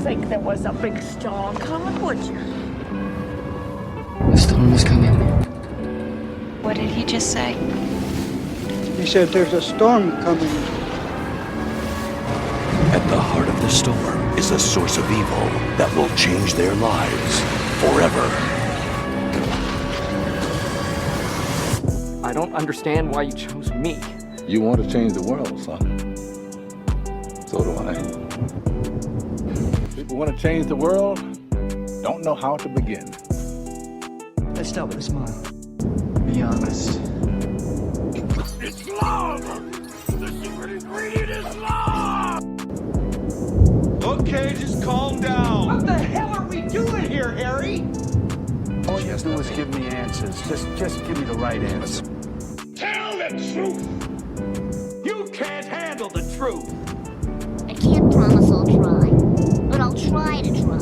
think there was a big storm coming, would you? The storm is coming. What did he just say? He said there's a storm coming. At the heart of the storm is a source of evil that will change their lives forever. I don't understand why you chose me. You want to change the world, son. So do I. People want to change the world, don't know how to begin. Let's start with a smile. Be honest. It's love! The secret ingredient is love! Okay, just calm down. What the hell are we doing here, Harry? All you have to do is give me answers. Just give me the right answer. Tell the truth! You can't handle the truth. I can't promise I'll try, but I'll try to try.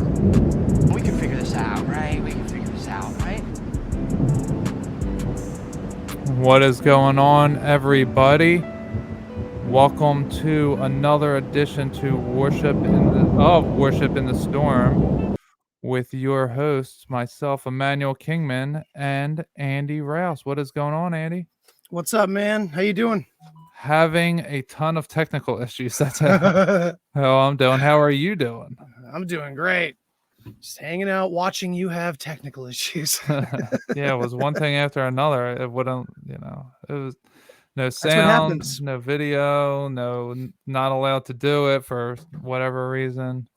We can figure this out, right? We can figure this out, right? What is going on, everybody? Welcome to another edition to Worship in the Storm with your hosts, myself, Immanuel Kingman, and Andy Rouse. What is going on, Andy? What's up, man? How you doing? Having a ton of technical issues. That's how I'm doing. How are you doing? I'm doing great. Just hanging out, watching you have technical issues. Yeah, it was one thing after another. It wouldn't, it was no sound, no video, not allowed to do it for whatever reason.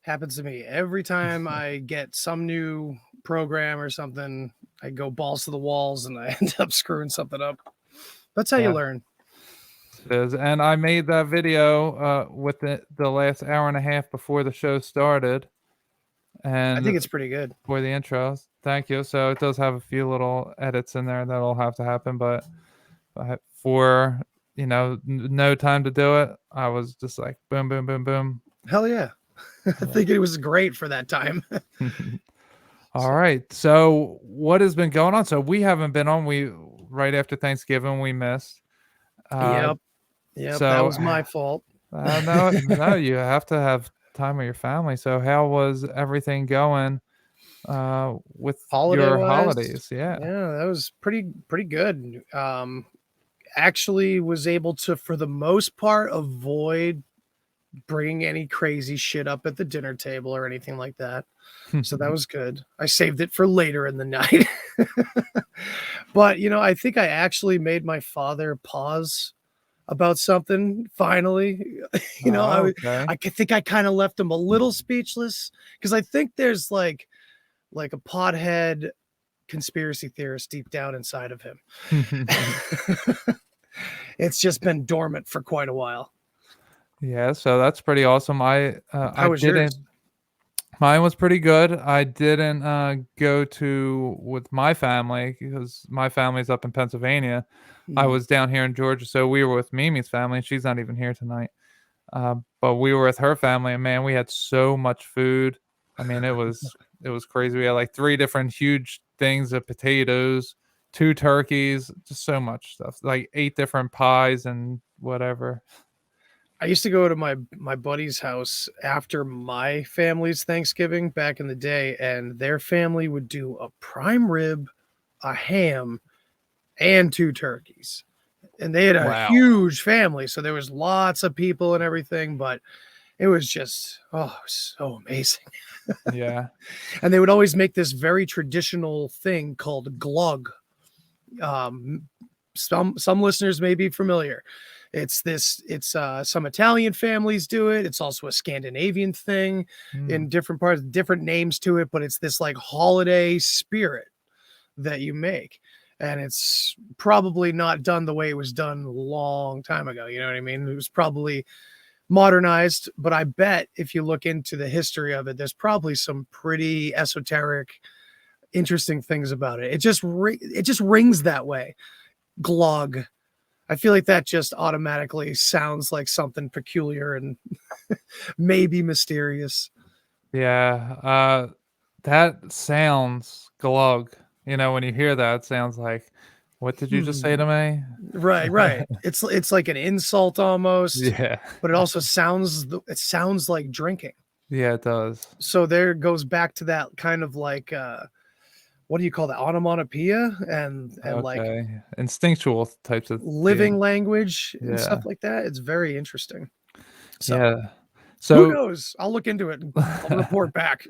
Happens to me every time I get some new program or something. I go balls to the walls and I end up screwing something up. That's how you learn. It is. And I made that video with the last hour and a half before the show started. And I think it's pretty good. For the intro. Thank you. So it does have a few little edits in there that'll have to happen. But for, no time to do it, I was just like, boom, boom, boom, boom. Hell yeah. I think it was great for that time. All right. So what has been going on? So we haven't been on. Right after Thanksgiving, we missed. Yep. So, that was my fault. No, you have to have time with your family. So how was everything going with your holidays? Yeah, that was pretty good. Actually was able to, for the most part, avoid bringing any crazy shit up at the dinner table or anything like that. So that was good. I saved it for later in the night. But, I think I actually made my father pause about something finally. I think I kind of left him a little speechless because I think there's like a pothead conspiracy theorist deep down inside of him. It's just been dormant for quite a while. Yeah, so that's pretty awesome. How was yours? Mine was pretty good. I didn't go with my family because my family's up in Pennsylvania. I was down here in Georgia, so we were with Mimi's family. She's not even here tonight. But we were with her family, and man, we had so much food. I mean, it was crazy. We had like 3 different huge things of potatoes, 2 turkeys, just so much stuff. Like 8 different pies and whatever. I used to go to my buddy's house after my family's Thanksgiving back in the day, and their family would do a prime rib, a ham, and 2 turkeys. And they had a huge family, so there was lots of people and everything, but it was just, so amazing. Yeah. And they would always make this very traditional thing called Glog. Some listeners may be familiar. It's some Italian families do it. It's also a Scandinavian thing in different parts, different names to it, but it's this like holiday spirit that you make. And it's probably not done the way it was done a long time ago. You know what I mean? It was probably modernized, but I bet if you look into the history of it, there's probably some pretty esoteric, interesting things about it. It just rings that way. Glog. I feel like that just automatically sounds like something peculiar and maybe mysterious. Yeah, that sounds Glog. When you hear that, it sounds like, what did you just say to me? Right. It's like an insult almost. Yeah. But it also sounds like drinking. Yeah, it does. So there goes back to that kind of like what do you call that, onomatopoeia and like Okay. Instinctual types of living language and Yeah. stuff like that. It's very interesting. So Yeah. who So knows? I'll look into it and I'll report back.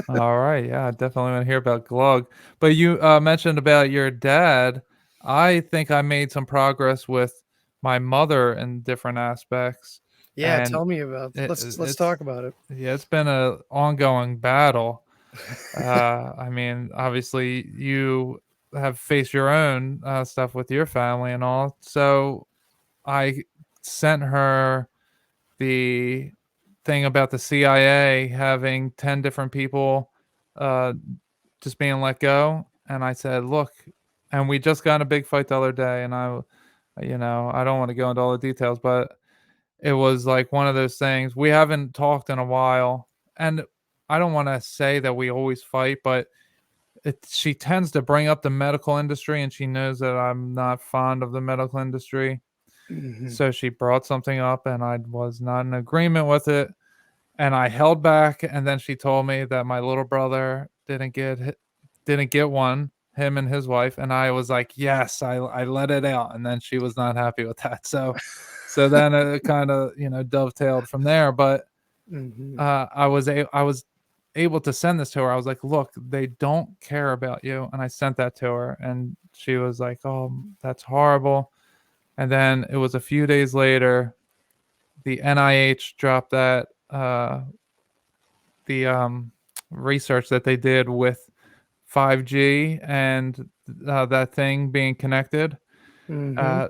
all right, yeah, I definitely want to hear about Glog. But you mentioned about your dad. I think I made some progress with my mother in different aspects, Yeah, and tell me about let's it's talk about it. yeah, it's been a ongoing battle. I mean, obviously, you have faced your own stuff with your family and all. So I sent her the thing about the CIA having 10 different people uh, just being let go. And I said, look, and we just got in a big fight the other day. And I don't want to go into all the details, but it was like one of those things. We haven't talked in a while. And I don't want to say that we always fight, but she tends to bring up the medical industry, and she knows that I'm not fond of the medical industry. Mhm. So she brought something up, and I was not in agreement with it, and I held back. And then she told me that my little brother didn't get one, him and his wife, and I was like, yes, I let it out, and then she was not happy with that. So then it kind of dovetailed from there, but Mhm. I was able to send this to her. I was like, look, they don't care about you, and I sent that to her, and she was like, oh, that's horrible. And then it was a few days later, the NIH dropped that the research that they did with 5G and that thing being connected. Mhm. Uh,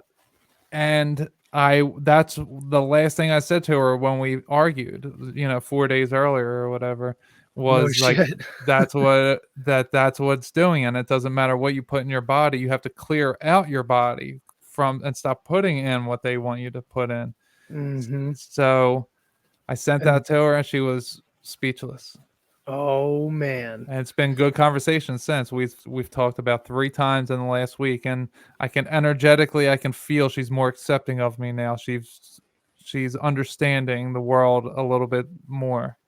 and I that's the last thing I said to her when we argued, 4 days earlier or whatever, No was like, shit. that's what's doing, and it doesn't matter what you put in your body. You have to clear out your body from and stop putting in what they want you to put in. Mhm. So I sent And that to her, and she was speechless. oh man. And it's been good conversation since. We've talked about 3 times in the last week, and I can feel she's more accepting of me now. She's understanding the world a little bit more.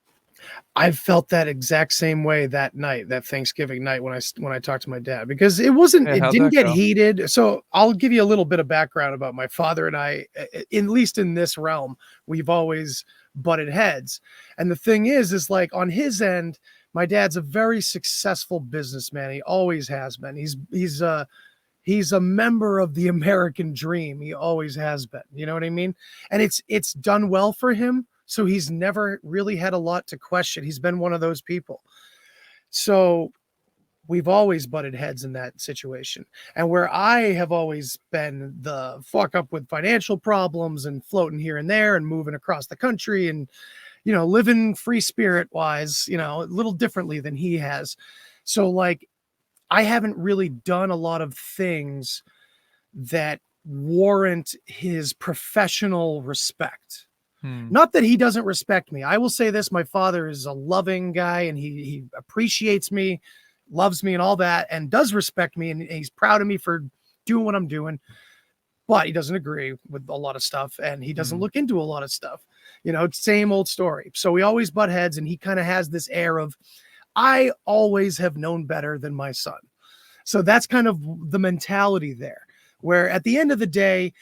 I felt that exact same way that night, that Thanksgiving night when I talked to my dad, because it How'd didn't that get go? heated. So I'll give you a little bit of background about my father and I. At least in this realm, we've always butted heads. And the thing is like on his end, my dad's a very successful businessman. He always has been. He's a member of the American dream. He always has been. You know what I mean? And it's done well for him. So he's never really had a lot to question. He's been one of those people. So we've always butted heads in that situation. And where I have always been the fuck up with financial problems and floating here and there and moving across the country and, living free spirit wise, a little differently than he has. So like, I haven't really done a lot of things that warrant his professional respect. Hmm. Not that he doesn't respect me. I will say this, my father is a loving guy and he appreciates me, loves me and all that, and does respect me, and he's proud of me for doing what I'm doing. But he doesn't agree with a lot of stuff, and he doesn't look into a lot of stuff. Same old story. So we always butt heads, and he kind of has this air of, I always have known better than my son. So that's kind of the mentality there, where at the end of the day,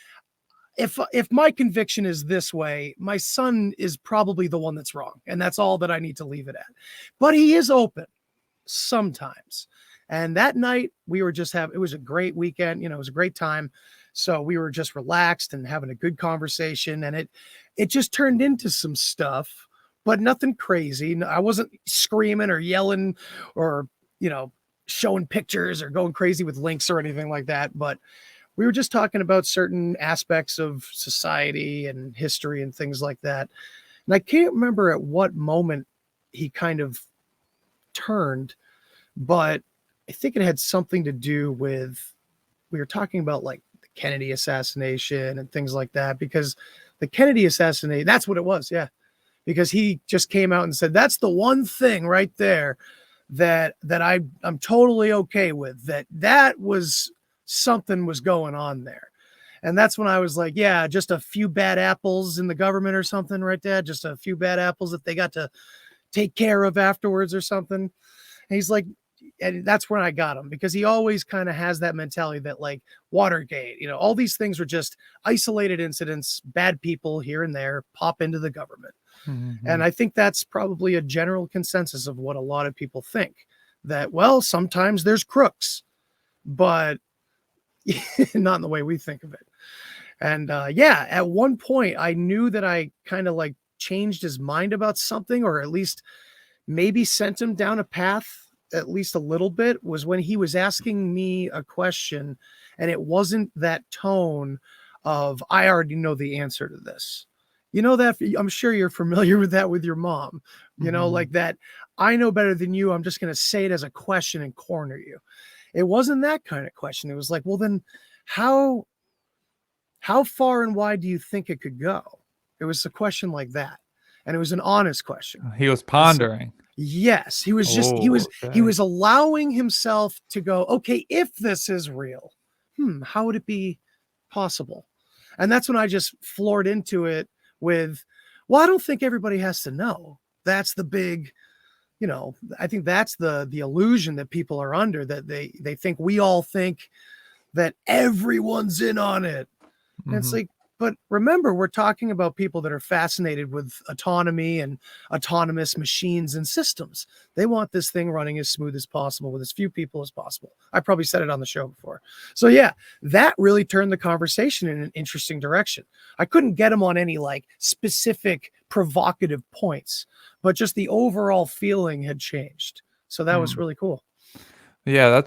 if my conviction is this way, my son is probably the one that's wrong, and that's all that I need to leave it at. But he is open sometimes. And that night we were just it was a great weekend, it was a great time. So we were just relaxed and having a good conversation, and it just turned into some stuff, but nothing crazy. I wasn't screaming or yelling or, showing pictures or going crazy with links or anything like that, but we were just talking about certain aspects of society and history and things like that. And I can't remember at what moment he kind of turned, but I think it had something to do with, we were talking about like the Kennedy assassination and things like that, because the Kennedy assassination, that's what it was. Yeah. Because he just came out and said, that's the one thing right there that I'm totally okay with, that was something was going on there. And that's when I was like, yeah, just a few bad apples in the government or something, right, Dad? Just a few bad apples that they got to take care of afterwards or something. And he's like, and that's when I got him, because he always kind of has that mentality that like Watergate, you know, all these things are just isolated incidents, bad people here and there pop into the government. And I think that's probably a general consensus of what a lot of people think, that, well, sometimes there's crooks, but not in the way we think of it. And yeah, at one point I knew that I kind of like changed his mind about something, or at least maybe sent him down a path at least a little bit, was when he was asking me a question and it wasn't that tone of, I already know the answer to this. You know, that I'm sure you're familiar with that with your mom, you know, like that, I know better than you, I'm just going to say it as a question and corner you. It wasn't that kind of question. It was like, well, then how far and wide do you think it could go? It was a question like that. And it was an honest question. He was pondering. Yes, he was just, he was allowing himself to go, okay, if this is real, how would it be possible? And that's when I just floored into it with, well, I don't think everybody has to know. That's the big, you know, I think that's the illusion that people are under, that they think, we all think that everyone's in on it. And it's like, but remember, we're talking about people that are fascinated with autonomy and autonomous machines and systems. They want this thing running as smooth as possible with as few people as possible. I probably said it on the show before. So yeah, that really turned the conversation in an interesting direction. I couldn't get him on any like specific provocative points, but just the overall feeling had changed. So that was really cool. Yeah,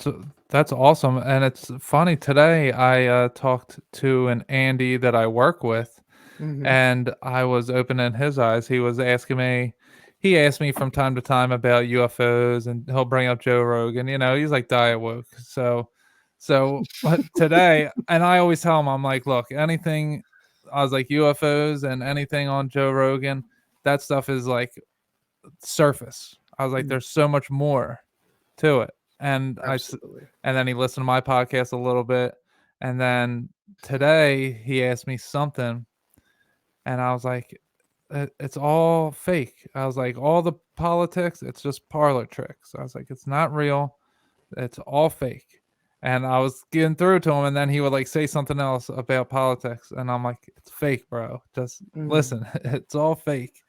that's awesome. And it's funny, today I talked to an Andy that I work with, and I was opening his eyes. He was asking me, he asked me from time to time about UFOs, and he'll bring up Joe Rogan. You know, he's like diet woke. So but today, and I always tell him, I'm like, look, anything, I was like, UFOs and anything on Joe Rogan, that stuff is like surface. I was like, there's so much more to it. And and then he listened to my podcast a little bit, and then today he asked me something, and I was like, it's all fake. I was like, all the politics, it's just parlor tricks. I was like, it's not real, it's all fake. And I was getting through to him, and then he would like say something else about politics, and I'm like, it's fake, bro, just listen. It's all fake.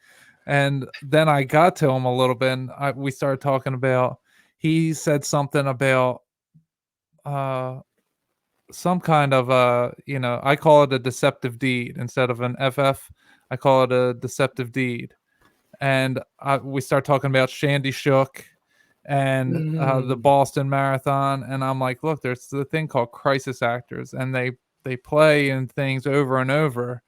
And then I got to him a little bit, and we started talking about, he said something about some kind of you know, I call it a deceptive deed instead of an FF. I call it a deceptive deed. And we start talking about Shandy Shook and the Boston Marathon, and I'm like, look, there's the thing called crisis actors, and they play in things over and over.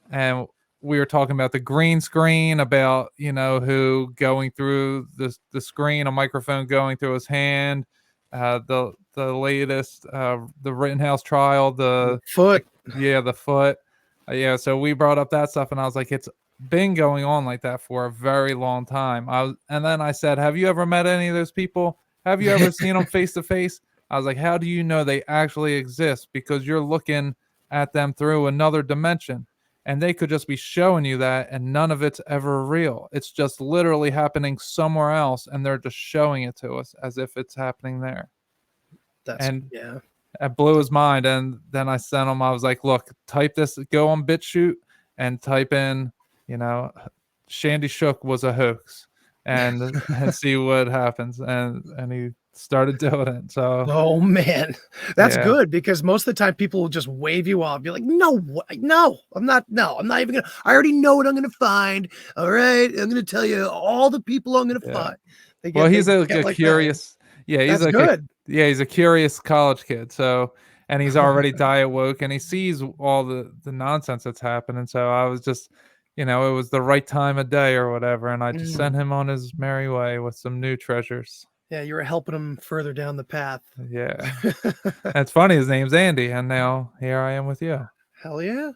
And we were talking about the green screen, about, you know, who going through the screen, a microphone going through his hand, the latest, the Rittenhouse trial, the foot. Yeah, the foot. Yeah, so we brought up that stuff, and I was like, it's been going on like that for a very long time. And then I said, have you ever met any of those people? Have you ever seen them face to face? I was like, how do you know they actually exist? Because you're looking at them through another dimension. And they could just be showing you that, and none of it's ever real. It's just literally happening somewhere else, and they're just showing it to us as if it's happening there. Yeah. It blew his mind. And then I sent him, I was like, look, type this, go on BitChute and type in, you know, Shandy Shook was a hoax, and see what happens. And he started doing it. So oh man, that's good, because most of the time people will just wave you off. You're like, no, I'm not even gonna, I already know what I'm gonna find. All right, I'm gonna tell you all the people I'm gonna find. He's a curious he's good. He's a curious college kid. So, and he's already diet woke, and he sees all the nonsense that's happening. So I was just, you know, it was the right time of day or whatever, and I just sent him on his merry way with some new treasures. Yeah, you were helping him further down the path. Yeah. That's funny. His name's Andy, and now here I am with you. Hell yeah.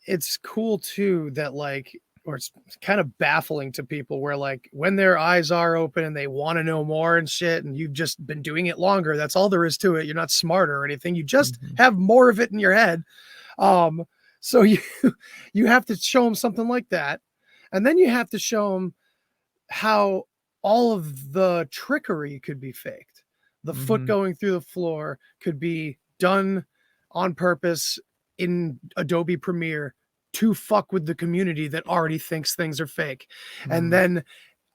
It's cool too that like, or it's kind of baffling to people where like when their eyes are open and they want to know more and shit, and you've just been doing it longer, that's all there is to it. You're not smarter or anything. You just have more of it in your head. So you have to show them something like that. And then you have to show them how all of the trickery could be faked. The foot going through the floor could be done on purpose in Adobe Premiere to fuck with the community that already thinks things are fake. And then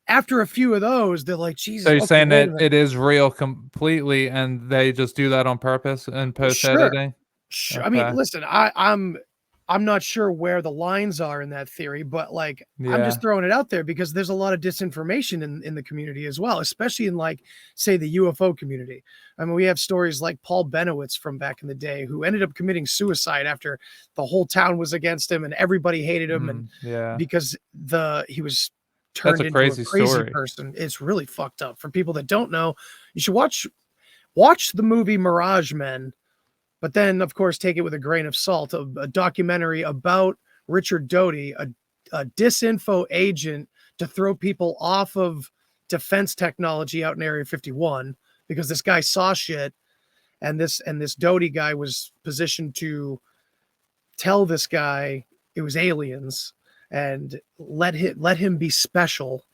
after a few of those, they're like, Jesus. So you're okay, saying wait a that minute. it is real completely, and they just do that on purpose in post editing? Sure. I mean, listen, I'm not sure where the lines are in that theory, but like I'm Yeah. just throwing it out there because there's a lot of disinformation in the community as well, especially in like say the UFO community. I mean, we have stories like Paul Benowitz from back in the day who ended up committing suicide after the whole town was against him and everybody hated him, and Yeah. because he was That's turned a into a crazy crazy story. person. It's really fucked up. For people that don't know, you should watch the movie Mirage Men, but then of course take it with a grain of salt. A documentary about Richard Doty, a disinfo agent to throw people off of defense technology out in Area 51 because this guy saw shit, and this Doty guy was positioned to tell this guy it was aliens and let him be special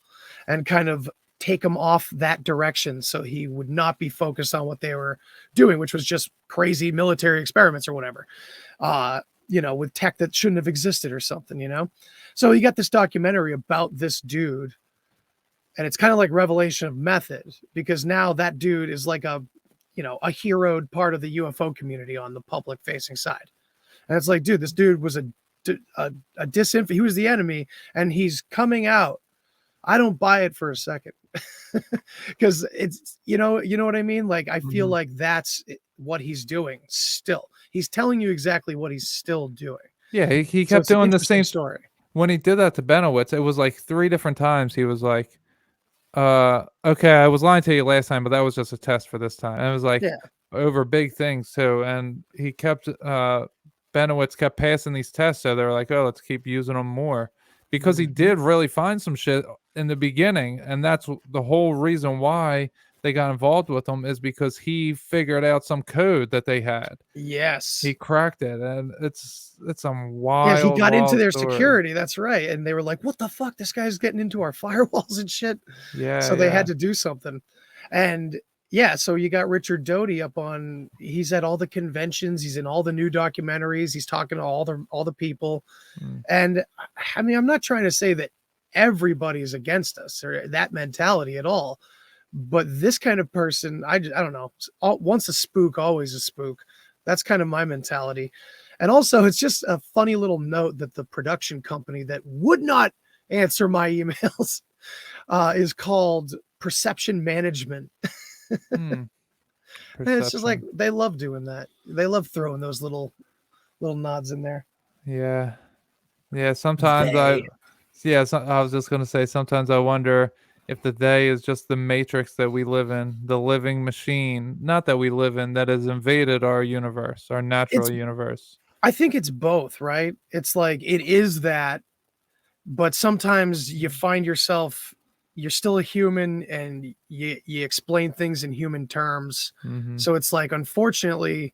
and kind of take him off that direction so he would not be focused on what they were doing, which was just crazy military experiments or whatever, with tech that shouldn't have existed or something. So you got this documentary about this dude, and it's kind of like revelation of method, because now that dude is like a heroed part of the UFO community on the public facing side. And it's like, dude, this dude was a disinfo. He was the enemy, and he's coming out. I don't buy it for a second, because it's you know what I mean. Like I feel like that's what he's doing. Still, he's telling you exactly what he's still doing. Yeah, he kept doing the same story. When he did that to Benowitz, it was like 3 different times. He was like, okay, I was lying to you last time, but that was just a test for this time. And it was like over big things too. And he kept Benowitz kept passing these tests, so they were like, oh, let's keep using them more, because he did really find some shit in the beginning, and that's the whole reason why they got involved with him, is because he figured out some code that they had. Yes, he cracked it, and it's some wild. Yeah, he got into their story. security. That's right, and they were like, "What the fuck? This guy's getting into our firewalls and shit." Yeah. So they had to do something, and yeah, so you got Richard Doty up on. He's at all the conventions. He's in all the new documentaries. He's talking to all the people, and I mean, I'm not trying to say that everybody is against us or that mentality at all, but this kind of person, I don't know. Once a spook, always a spook. That's kind of my mentality. And also, it's just a funny little note that the production company that would not answer my emails is called Perception Management. And it's just like they love doing that. They love throwing those little nods in there. Yeah. Sometimes I was just gonna say, sometimes I wonder if the they is just the matrix that we live in, the living machine, not that we live in, that has invaded our universe, our natural universe. I think it's both, right? It's like it is that, but sometimes you find yourself, you're still a human, and you explain things in human terms. So it's like, unfortunately,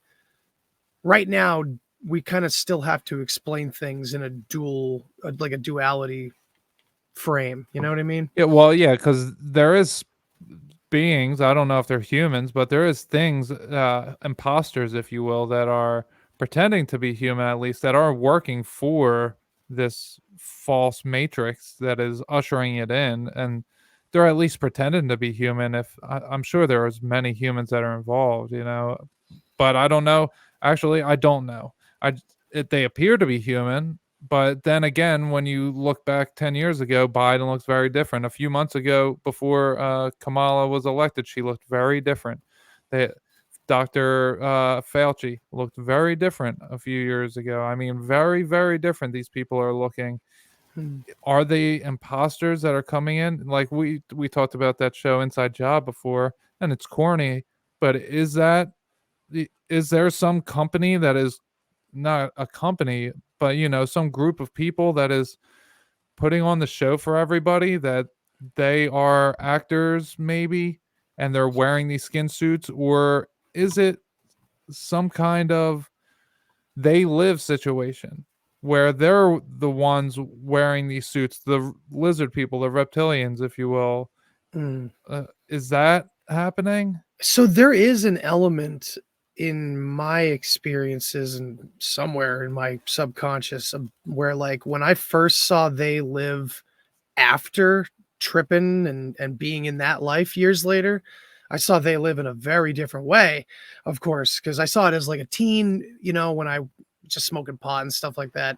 right now we kind of still have to explain things in a duality frame. You know what I mean? Yeah, well, yeah, because there is beings, I don't know if they're humans, but there is things, imposters, if you will, that are pretending to be human, at least, that are working for this false matrix that is ushering it in, and they're at least pretending to be human. If I'm sure there is many humans that are involved, but I don't know. Actually, I don't know. They appear to be human, but then again, when you look back 10 years ago, Biden looks very different. A few months ago, before Kamala was elected, she looked very different. Dr. Fauci looked very different a few years ago. I mean, very, very different. These people are looking. Are they imposters that are coming in? Like we talked about that show Inside Job before, and it's corny, but is there some company that is not a company, but some group of people that is putting on the show for everybody, that they are actors maybe, and they're wearing these skin suits? Or is it some kind of they live situation where they're the ones wearing these suits, the lizard people, the reptilians, if you will. Is that happening? So there is an element in my experiences and somewhere in my subconscious where, like, when I first saw They Live after tripping and being in that life years later, I saw They Live in a very different way, of course, because I saw it as like a teen, when I just smoking pot and stuff like that.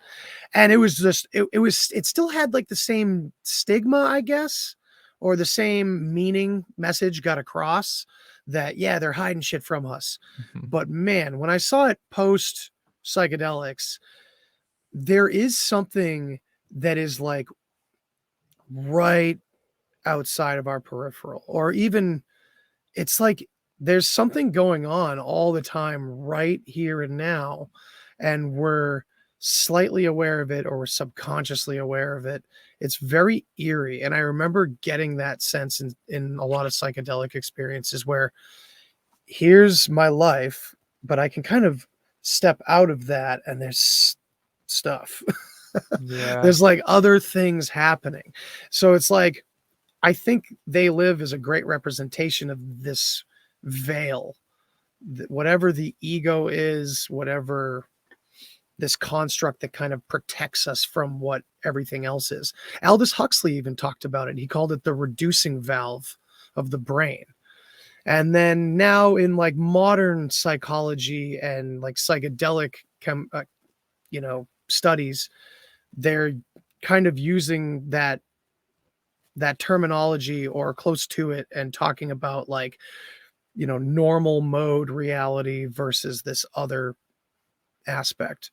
And it was just, it still had like the same stigma, I guess, or the same meaning message got across that, yeah, they're hiding shit from us. But man, when I saw it post psychedelics, there is something that is like right outside of our peripheral, or even it's like there's something going on all the time right here and now, and we're slightly aware of it or we're subconsciously aware of it. It's very eerie. And I remember getting that sense in a lot of psychedelic experiences where here's my life, but I can kind of step out of that and there's stuff. Yeah. There's like other things happening. So it's like, I think They Live is a great representation of this veil, whatever the ego is, whatever this construct that kind of protects us from what everything else is. Aldous Huxley even talked about it. He called it the reducing valve of the brain. And then now in like modern psychology and like psychedelic studies, they're kind of using that terminology or close to it and talking about like, normal mode reality versus this other aspect.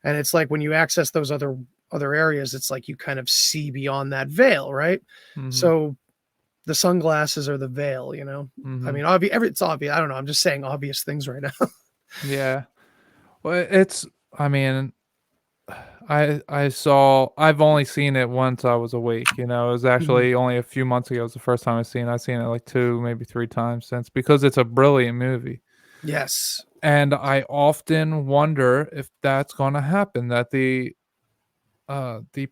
And it's like when you access those other areas, it's like you kind of see beyond that veil, right? So the sunglasses are the veil, I mean, it's obvious. I don't know, I'm just saying obvious things right now. Yeah. Well, I've only seen it once I was awake, it was actually only a few months ago. It was the first time I've seen it like 2, maybe 3 times since, because it's a brilliant movie. Yes. And I often wonder if that's going to happen, that the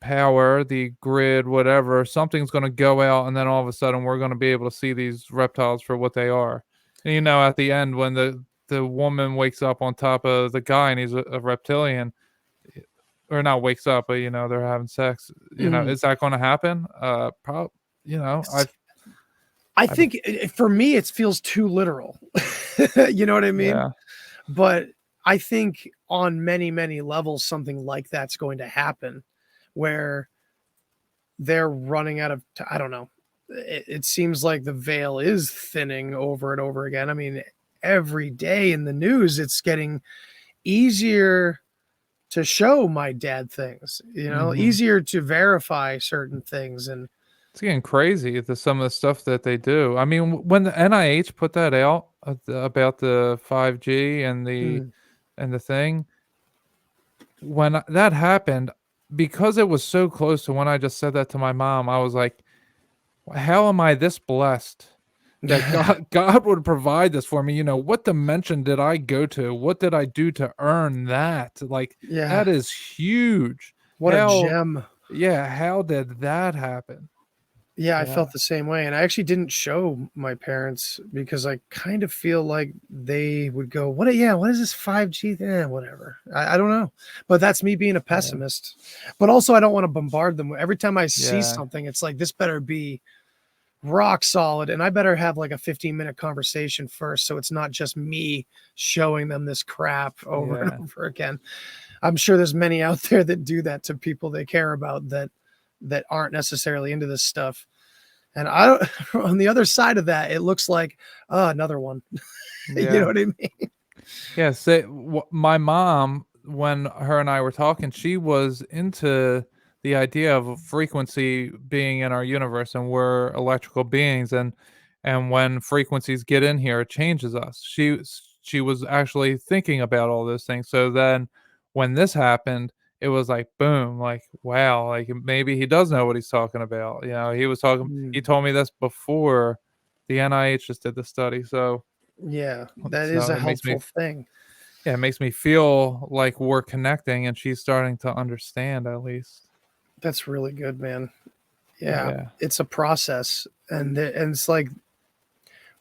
power, the grid, whatever, something's going to go out, and then all of a sudden we're going to be able to see these reptiles for what they are. And, at the end, when the woman wakes up on top of the guy and he's a reptilian, or not wakes up, but they're having sex. Is that going to happen? Probably. I think for me it feels too literal. You know what I mean? Yeah. But I think on many, many levels, something like that's going to happen, where they're running out of, I don't know. It seems like the veil is thinning over and over again. I mean, every day in the news, it's getting easier to show my dad things, easier to verify certain things. And it's getting crazy, some of the stuff that they do. I mean, when the NIH put that out about the 5G and the thing, when that happened, because it was so close to when I just said that to my mom, I was like, how am I this blessed that God would provide this for me? What dimension did I go to? What did I do to earn that? Like, that is huge. What a gem. Yeah. How did that happen? Yeah, I felt the same way. And I actually didn't show my parents because I kind of feel like they would go, what is this 5G? Whatever. I don't know. But that's me being a pessimist. But also I don't want to bombard them. Every time I see something, it's like, this better be rock solid. And I better have like a 15-minute conversation first. So it's not just me showing them this crap over and over again. I'm sure there's many out there that do that to people they care about that aren't necessarily into this stuff. And I don't, on the other side of that, it looks like another one. You know what I mean? Yeah. My mom, when her and I were talking, she was into the idea of a frequency being in our universe, and we're electrical beings, and when frequencies get in here, it changes us. She was actually thinking about all those things. So then when this happened, it was like, boom, like, wow, like maybe he does know what he's talking about. He told me this before the NIH just did the study. So yeah, that is a helpful thing. Yeah, it makes me feel like we're connecting and she's starting to understand at least. That's really good, man. Yeah, Yeah. it's a process, and it's like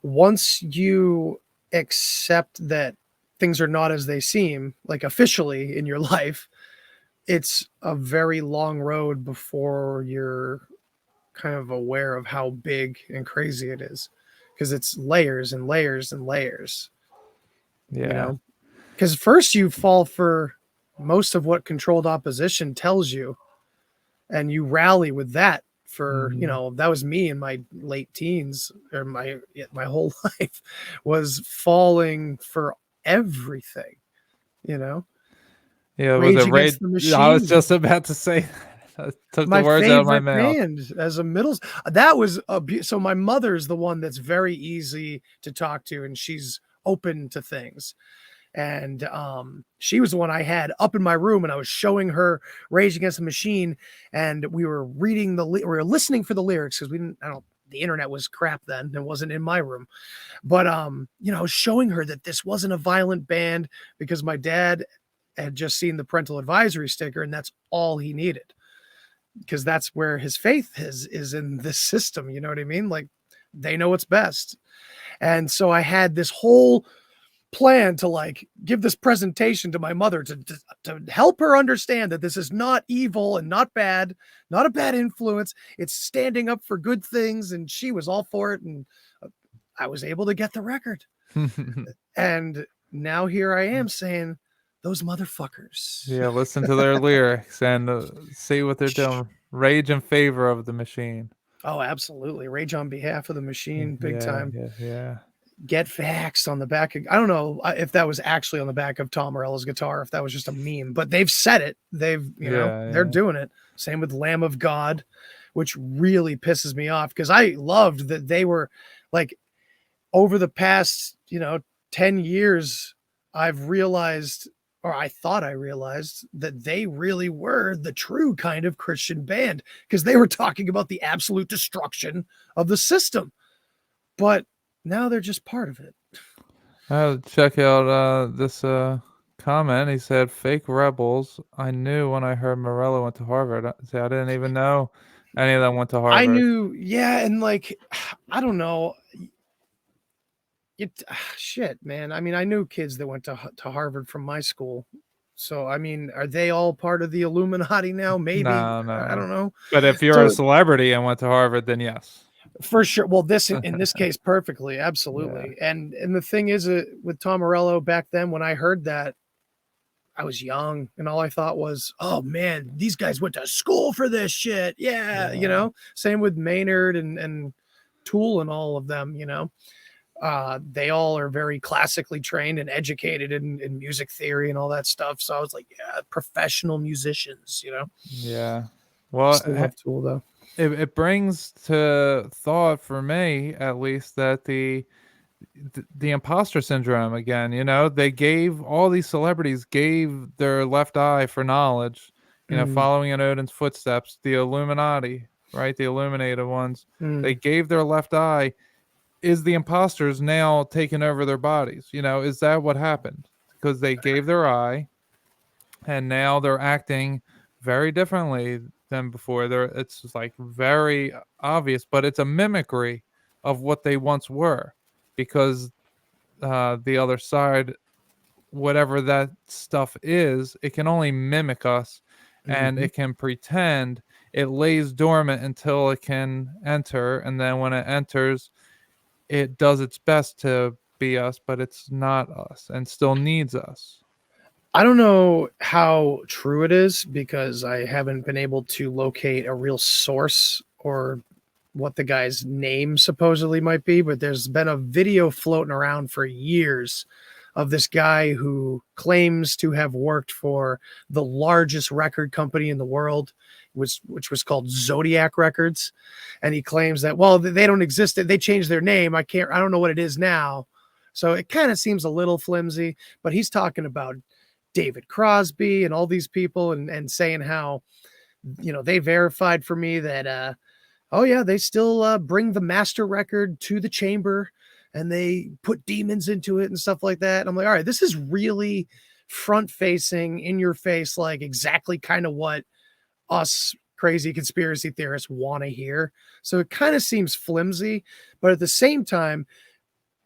once you accept that things are not as they seem, like officially in your life, it's a very long road before you're kind of aware of how big and crazy it is, because it's layers and layers and layers, you Yeah. know, because first you fall for most of what controlled opposition tells you, and you rally with that for, you know, that was me in my late teens, or my whole life was falling for everything, you know. Yeah, was it Rage Rage? Against the I was Machine, just about to say that. Took the my words out of my favorite mouth. band as a that was so my mother's the one that's very easy to talk to, and she's open to things. And she was the one I had up in my room, and I was showing her Rage Against the Machine, and we were reading we were listening for the lyrics, because we didn't, the internet was crap then, it wasn't in my room. But you know, I was showing her that this wasn't a violent band, because my dad had just seen the parental advisory sticker, and that's all he needed, because that's where his faith is in this system, you know what I mean? Like, they know what's best. And so I had this whole plan to like give this presentation to my mother to help her understand that this is not evil and not bad, not a bad influence. It's standing up for good things. And she was all for it. And I was able to get the record. And now here I am saying, those motherfuckers. Yeah, listen to their lyrics and see what they're doing. Rage in favor of the machine. Oh, absolutely. Rage on behalf of the machine, big time. Yeah. Get vaxxed on the back of, I don't know if that was actually on the back of Tom Morello's guitar, if that was just a meme, but they've said it. They've, you know, they're doing it. Same with Lamb of God, which really pisses me off, because I loved that they were like, over the past, you know, 10 years, I've realized, or I thought I realized, that they really were the true kind of Christian band, because they were talking about the absolute destruction of the system. But now they're just part of it. Check out this comment. He said, "Fake rebels. I knew when I heard Morello went to Harvard. I didn't even know any of them went to Harvard." I knew, yeah, and like, I don't know. Shit, man. I mean, I knew kids that went to Harvard from my school. So, I mean, are they all part of the Illuminati now? Maybe. No. I don't know. But if you're a celebrity and went to Harvard, then yes. For sure. Well, this in this case, perfectly, absolutely. Yeah. And the thing is, with Tom Morello back then, when I heard that, I was young, and all I thought was, "Oh man, these guys went to school for this shit." Yeah. You know. Same with Maynard and Tool and all of them. You know. They all are very classically trained and educated in music theory and all that stuff. So I was like, yeah, professional musicians, you know? Yeah. Well, still love Tool though. It brings to thought for me, at least, that the imposter syndrome again, you know, they gave all these celebrities gave their left eye for knowledge, you know, following in Odin's footsteps, the Illuminati, right? The illuminated ones, they gave their left eye. Is the imposters now taking over their bodies? You know, is that what happened? Because they gave their eye, and now they're acting very differently than before. It's like very obvious, but it's a mimicry of what they once were, because the other side, whatever that stuff is, it can only mimic us, and it can pretend. It lays dormant until it can enter, and then when it enters, it does its best to be us, but it's not us and still needs us. I don't know how true it is, because I haven't been able to locate a real source or what the guy's name supposedly might be, but there's been a video floating around for years of this guy who claims to have worked for the largest record company in the world, which was called Zodiac Records. And he claims that, well, they don't exist. They changed their name. I don't know what it is now. So it kind of seems a little flimsy, but he's talking about David Crosby and all these people, and saying how, you know, they verified for me that, oh yeah, they still bring the master record to the chamber, and they put demons into it and stuff like that. And I'm like, all right, this is really front facing, in your face, like exactly kind of what us crazy conspiracy theorists want to hear. So it kind of seems flimsy, but at the same time,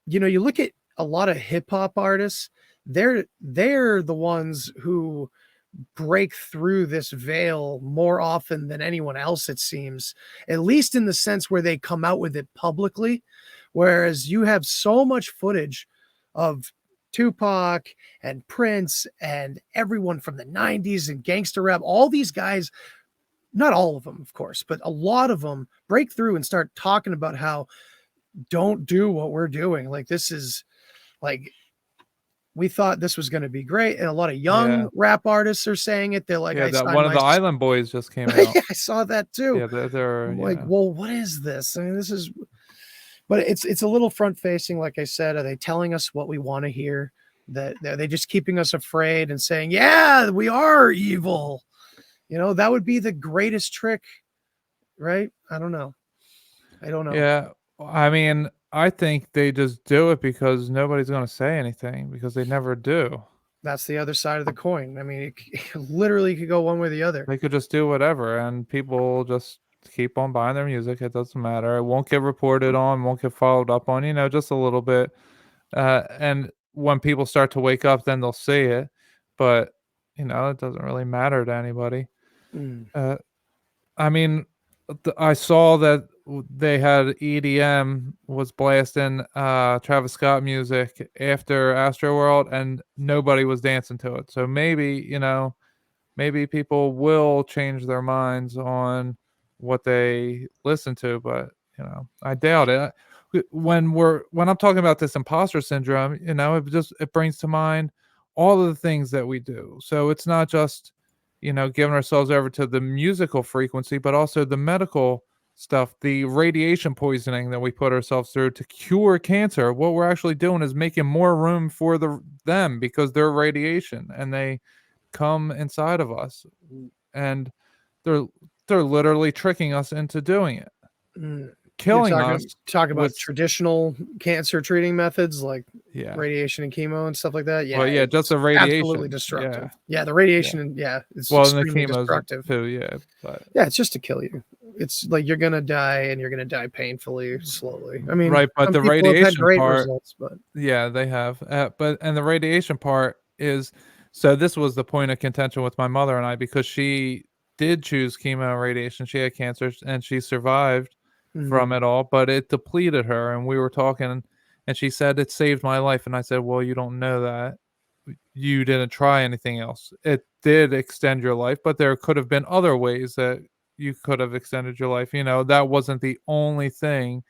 you know, you look at a lot of hip hop artists, they're the ones who break through this veil more often than anyone else, it seems, at least in the sense where they come out with it publicly. Whereas you have so much footage of Tupac and Prince and everyone from the 90s and gangster rap, all these guys, not all of them, of course, but a lot of them break through and start talking about how don't do what we're doing. Like, this is like, we thought this was going to be great. And a lot of young rap artists are saying it. They're like, that one of the Island Boys just came out. I saw that too. Yeah, they're like, well, what is this? I mean, this is, but it's a little front facing. Like I said, are they telling us what we want to hear? That are they just keeping us afraid and saying, yeah, we are evil? You know, that would be the greatest trick, right? I don't know. Yeah, I mean, I think they just do it because nobody's going to say anything, because they never do. That's the other side of the coin. I mean, it literally could go one way or the other. They could just do whatever, and people just keep on buying their music. It doesn't matter. It won't get reported on, won't get followed up on, you know, just a little bit. And when people start to wake up, then they'll see it. But, you know, it doesn't really matter to anybody. I mean, I saw that they had EDM was blasting Travis Scott music after Astroworld, and nobody was dancing to it. So maybe, you know, maybe people will change their minds on what they listen to, but, you know, I doubt it. When I'm talking about this imposter syndrome, you know, it brings to mind all of the things that we do. So it's not just, you know, giving ourselves over to the musical frequency, but also the medical stuff, the radiation poisoning that we put ourselves through to cure cancer. What we're actually doing is making more room for them, because they're radiation and they come inside of us, and they're literally tricking us into doing it. Killing us. Talk about traditional cancer treating methods like radiation and chemo and stuff like that. Yeah, well, yeah, just the radiation, absolutely destructive. Yeah, the radiation, it's well, extremely and the destructive too. Yeah, but it's just to kill you. It's like you're gonna die, and you're gonna die painfully, slowly. I mean, right, but the radiation part, results, but yeah, they have. And the radiation part is, so this was the point of contention with my mother and I, because she did choose chemo and radiation. She had cancer and she survived from it all, but it depleted her. And we were talking, and she said, it saved my life. And I said, well, you don't know that. You didn't try anything else. It did extend your life, but there could have been other ways that you could have extended your life. You know, that wasn't the only thing.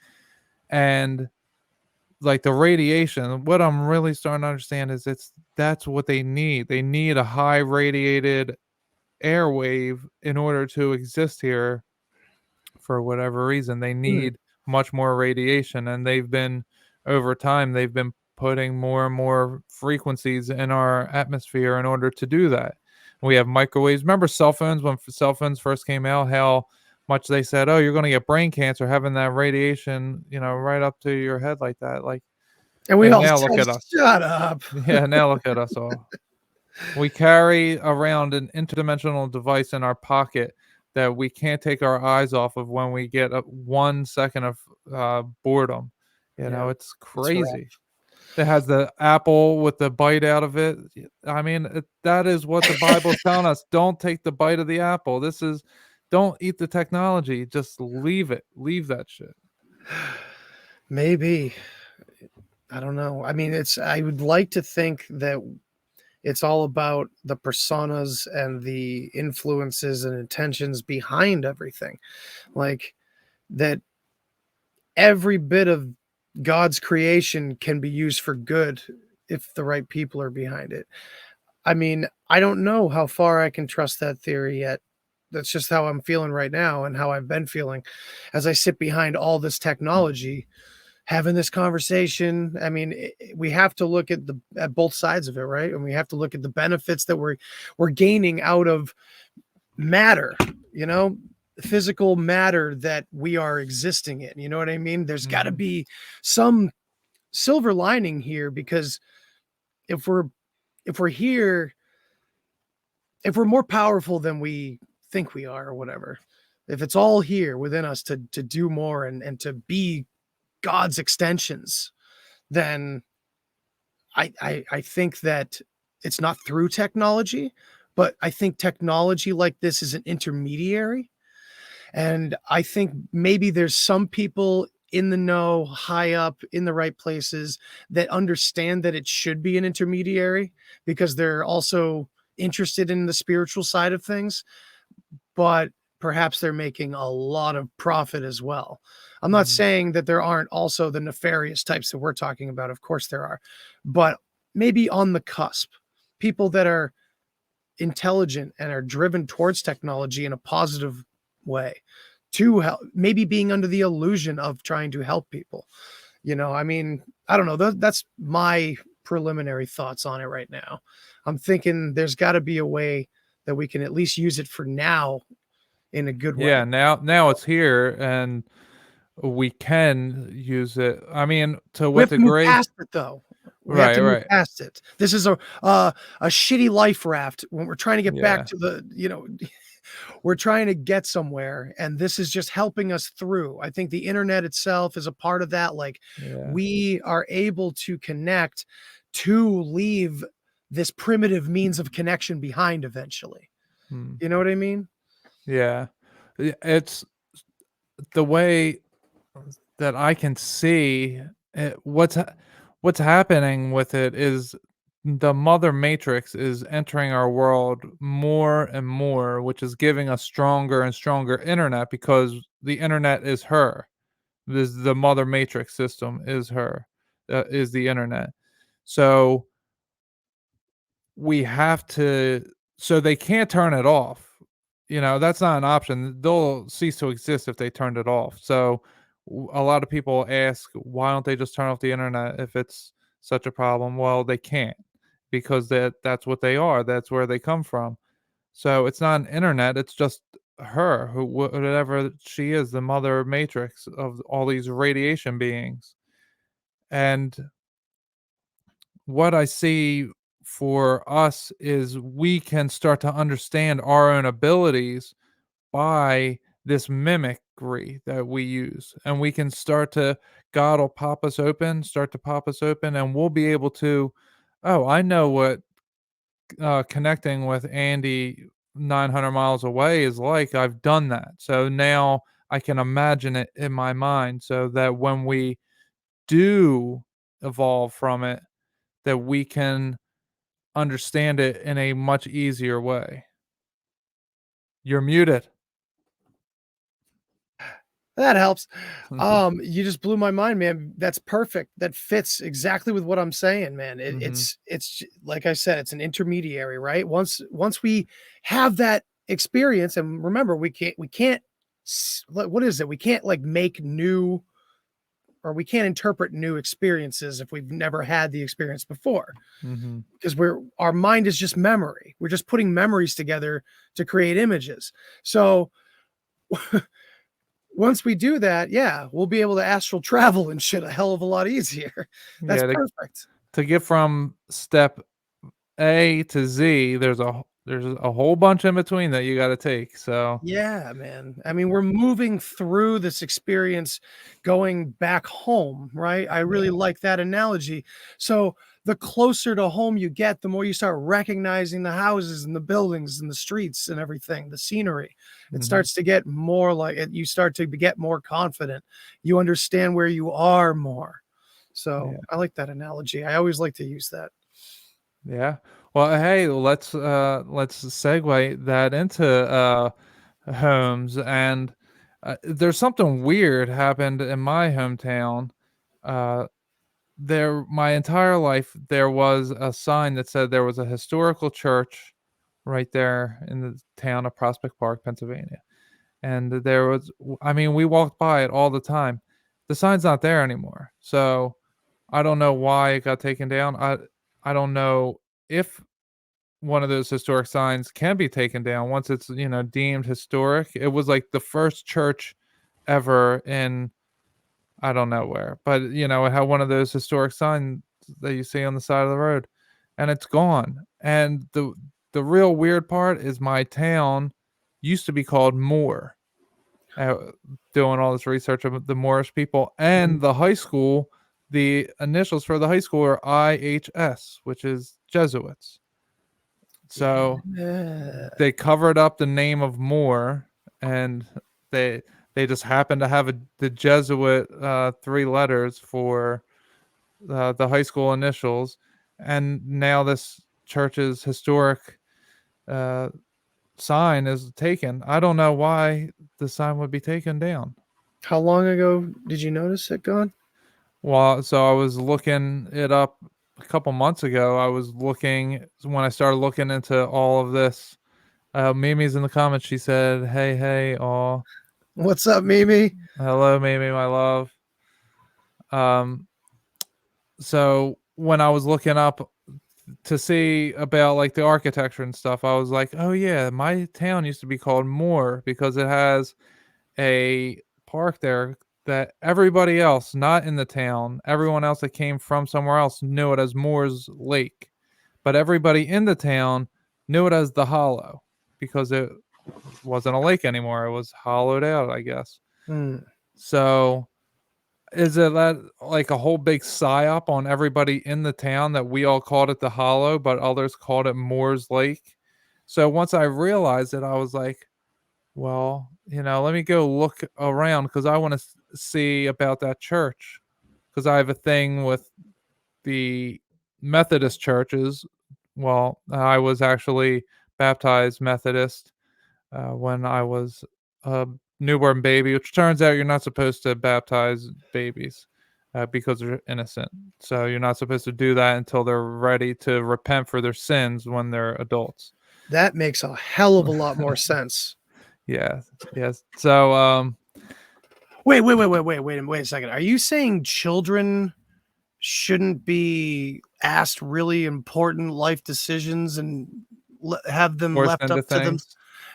And like the radiation, what I'm really starting to understand is that's what they need. They need a high radiated airwave in order to exist here. For whatever reason, they need much more radiation, and over time they've been putting more and more frequencies in our atmosphere in order to do that. We have microwaves. Remember cell phones, when cell phones first came out, how much they said, oh, you're going to get brain cancer having that radiation, you know, right up to your head like that. Like, and we all now said, look at us. Shut up. Yeah, now look at us all. We carry around an interdimensional device in our pocket that we can't take our eyes off of when we get 1 second of boredom. You know, it's crazy. It has the apple with the bite out of it. I mean, that is what the Bible's telling us. Don't take the bite of the apple. Don't eat the technology. Just leave it. Leave that shit. Maybe. I don't know. I mean, I would like to think that it's all about the personas and the influences and intentions behind everything. Like that every bit of God's creation can be used for good if the right people are behind it. I mean, I don't know how far I can trust that theory yet. That's just how I'm feeling right now, and how I've been feeling as I sit behind all this technology, having this conversation. I mean, we have to look at both sides of it, right? And we have to look at the benefits that we're gaining out of matter, you know, physical matter that we are existing in. You know what I mean? There's got to be some silver lining here, because if we're here, if we're more powerful than we think we are or whatever, if it's all here within us to do more and to be God's extensions, then I think that it's not through technology, but I think technology like this is an intermediary. And I think maybe there's some people in the know, high up in the right places, that understand that it should be an intermediary because they're also interested in the spiritual side of things, but perhaps they're making a lot of profit as well. I'm not saying that there aren't also the nefarious types that we're talking about. Of course there are, but maybe on the cusp, people that are intelligent and are driven towards technology in a positive way to help, maybe being under the illusion of trying to help people. I mean, I don't know. That's my preliminary thoughts on it right now. I'm thinking there's got to be a way that we can at least use it for now in a good way. Yeah, now it's here and we can use it. I mean, to We what have to move degree? past it, though. We have to move Right. past it. This is a shitty life raft when we're trying to get back Yeah. to the, we're trying to get somewhere, and this is just helping us through. I think the internet itself is a part of that. Like, Yeah. we are able to connect to leave this primitive means of connection behind eventually. Hmm. You know what I mean? Yeah. It's the way that I can see it, what's happening with it is the mother matrix is entering our world more and more, which is giving us stronger and stronger internet because the internet is her. The mother matrix system is her, is the internet. So we have to, so they can't turn it off. That's not an option. They'll cease to exist if they turned it off. So a lot of people ask, why don't they just turn off the internet if it's such a problem? Well, they can't because that's what they are. That's where they come from. So it's not an internet, it's just her, who whatever she is, the mother matrix of all these radiation beings. And what I see for us is we can start to understand our own abilities by this mimicry that we use. And we can start to, God will start to pop us open, and we'll be able to, oh, I know what connecting with Andy 900 miles away is like. I've done that. So now I can imagine it in my mind so that when we do evolve from it, that we can understand it in a much easier way. You're muted. That helps. You just blew my mind, man. That's perfect. That fits exactly with what I'm saying, man. It's like I said, it's an intermediary, right? Once we have that experience, and remember, we can't what is it? We can't like make new, or we can't interpret new experiences if we've never had the experience before. Because our mind is just memory. We're just putting memories together to create images. So once we do that, yeah, we'll be able to astral travel and shit a hell of a lot easier. That's perfect. To get from step A to Z, there's a whole bunch in between that you got to take. So Yeah, man. I mean, we're moving through this experience going back home, right? I really like that analogy. So the closer to home you get, the more you start recognizing the houses and the buildings and the streets and everything, the scenery. It starts to get more like it. You start to get more confident. You understand where you are more. So I like that analogy. I always like to use that. Yeah. Well, hey, let's segue that into homes. And there's something weird happened in my hometown. My entire life there was a sign that said there was a historical church right there in the town of Prospect Park, Pennsylvania. And there was, I mean, we walked by it all the time. The sign's not there anymore. So I don't know why it got taken down. I don't know if one of those historic signs can be taken down once it's, deemed historic. It was like the first church ever in I don't know where, but you know, it had one of those historic signs that you see on the side of the road, and it's gone. And the real weird part is my town used to be called Moore. uh, Doing all this research of the Moorish people and the high school, the initials for the high school are IHS, which is Jesuits. So they covered up the name of Moore, and they just happened to have the Jesuit 3 letters for the high school initials, and now this church's historic uh, sign is taken. I don't know why the sign would be taken down. How long ago did you notice it gone? Well, so I was looking it up a couple months ago. I was looking when I started looking into all of this. Mimi's in the comments. She said, "Hey, hey, all." What's up, Mimi? Hello, Mimi, my love. So when I was looking up to see about like the architecture and stuff, I was like, oh yeah, my town used to be called Moore because it has a park there that everybody else, not in the town, everyone else that came from somewhere else knew it as Moore's Lake. But everybody in the town knew it as the Hollow because it wasn't a lake anymore. It was hollowed out, I guess. So is it that like a whole big psyop on everybody in the town that we all called it the Hollow, but others called it Moore's Lake? So once I realized it, I was like, well, you know, let me go look around because I want to see about that church because I have a thing with the Methodist churches. Well, I was actually baptized Methodist when I was a newborn baby, which turns out you're not supposed to baptize babies because they're innocent. So you're not supposed to do that until they're ready to repent for their sins when they're adults. That makes a hell of a lot more sense. Yeah. Yes. So wait a second. Are you saying children shouldn't be asked really important life decisions and have them left up to them?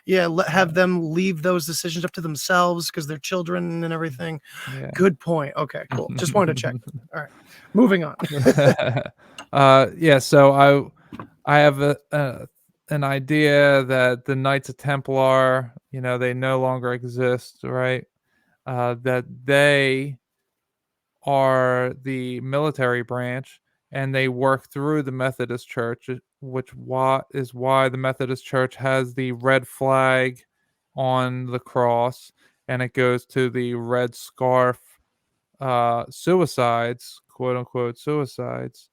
Yeah, have them leave those decisions up to themselves because they're children and everything. Yeah. Good point. Okay, cool. Just wanted to check. All right, moving on. Yeah, so I have an idea that the Knights of Templar, you know, they no longer exist, right? That they are the military branch and they work through the Methodist Church, which is why the Methodist Church has the red flag on the cross and it goes to the red scarf suicides, quote unquote suicides.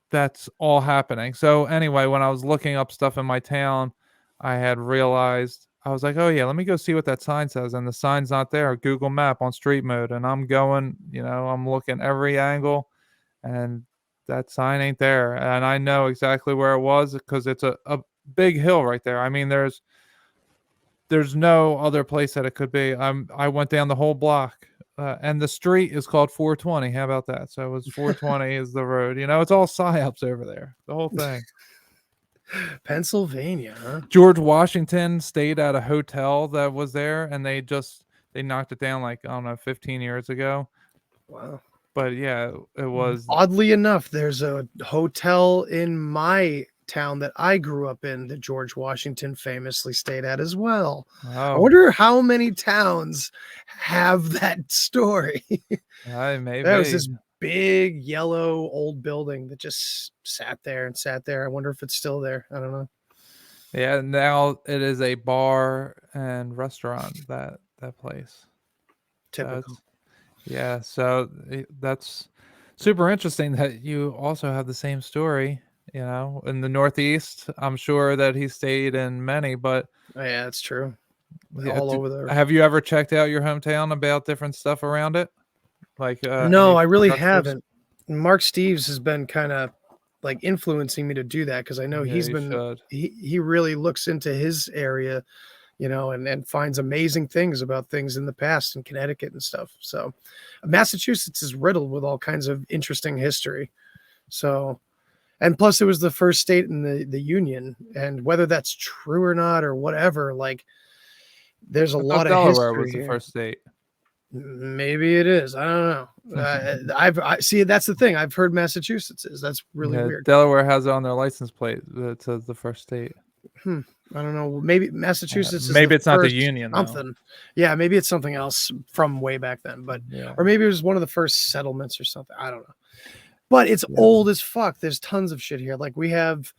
That's all happening. So anyway, when I was looking up stuff in my town, I had realized, I was like, oh yeah, let me go see what that sign says. And the sign's not there. Google Map on street mode. And I'm going, you know, I'm looking every angle and that sign ain't there. And I know exactly where it was because it's a big hill right there. I mean, there's no other place that it could be. I went down the whole block. And the street is called 420. How about that? So it was 420 is the road. You know, it's all psyops over there. The whole thing. Pennsylvania, huh? George Washington stayed at a hotel that was there, and they knocked it down like, I don't know, 15 years ago. Wow. But yeah, it was. Oddly enough, there's a hotel in my town that I grew up in that George Washington famously stayed at as well. I wonder how many towns have that story. Maybe. That was this big yellow old building that just sat there. I wonder if it's still there. I don't know. Yeah, now it is a bar and restaurant, that place. Typical. Yeah, so that's super interesting that you also have the same story. You know, in the Northeast, I'm sure that he stayed in many, but yeah, that's true. Yeah, all over there. Have you ever checked out your hometown about different stuff around it? Like, no, I really haven't. Mark Steves has been kind of like influencing me to do that because I know he's been he really looks into his area, you know, and finds amazing things about things in the past in Connecticut and stuff. So Massachusetts is riddled with all kinds of interesting history. So, and plus it was the first state in the Union, and whether that's true or not or whatever, like there's a lot of Delaware history was the here. first state. Maybe it is. I don't know. I see. That's the thing. I've heard Massachusetts is. That's really weird. Delaware has it on their license plate. It says the first state. I don't know. Maybe Massachusetts. Maybe is it's not the union. Something. Yeah, maybe it's something else from way back then. But or maybe it was one of the first settlements or something. I don't know. But it's old as fuck. There's tons of shit here. Like we have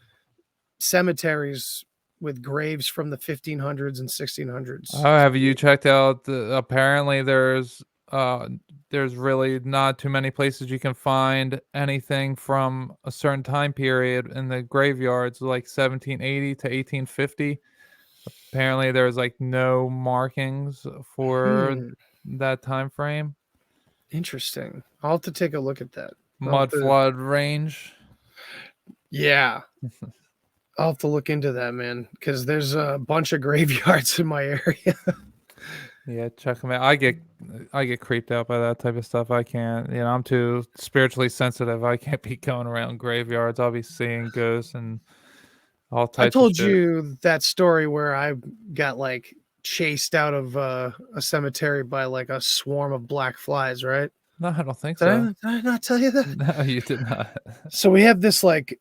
cemeteries with graves from the 1500s and 1600s. Oh, have you checked out? Apparently, there's really not too many places you can find anything from a certain time period in the graveyards, like 1780 to 1850. Apparently, there's like no markings for that time frame. Interesting. I'll have to take a look at that. Mud flood range. Yeah. I'll have to look into that, man, because there's a bunch of graveyards in my area. Yeah, check them out. I get creeped out by that type of stuff. I can't, I'm too spiritually sensitive. I can't be going around graveyards. I'll be seeing ghosts and all types. I told of shit. you that story where I got like chased out of a cemetery by like a swarm of black flies, right? No, I don't think so. Did I not tell you that? No, you did not. So we have this like.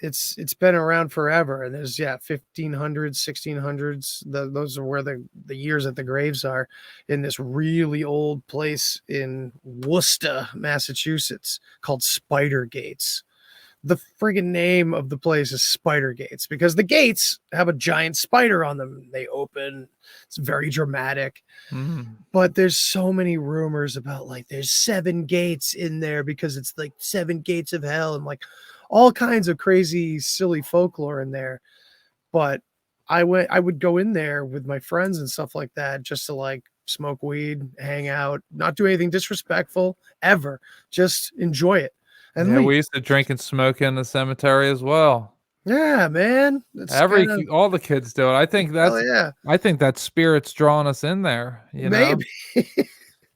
It's been around forever, and there's 1500s, 1600s. Those are where the years that the graves are in this really old place in Worcester, Massachusetts, called Spider Gates. The friggin' name of the place is Spider Gates because the gates have a giant spider on them. They open. It's very dramatic. But there's so many rumors about like there's 7 gates in there because it's like 7 gates of hell and like all kinds of crazy, silly folklore in there. But I would go in there with my friends and stuff like that just to like smoke weed, hang out, not do anything disrespectful ever, just enjoy it. And we used to drink and smoke in the cemetery as well. Yeah, man. All the kids do it. I think I think that spirit's drawing us in there. Maybe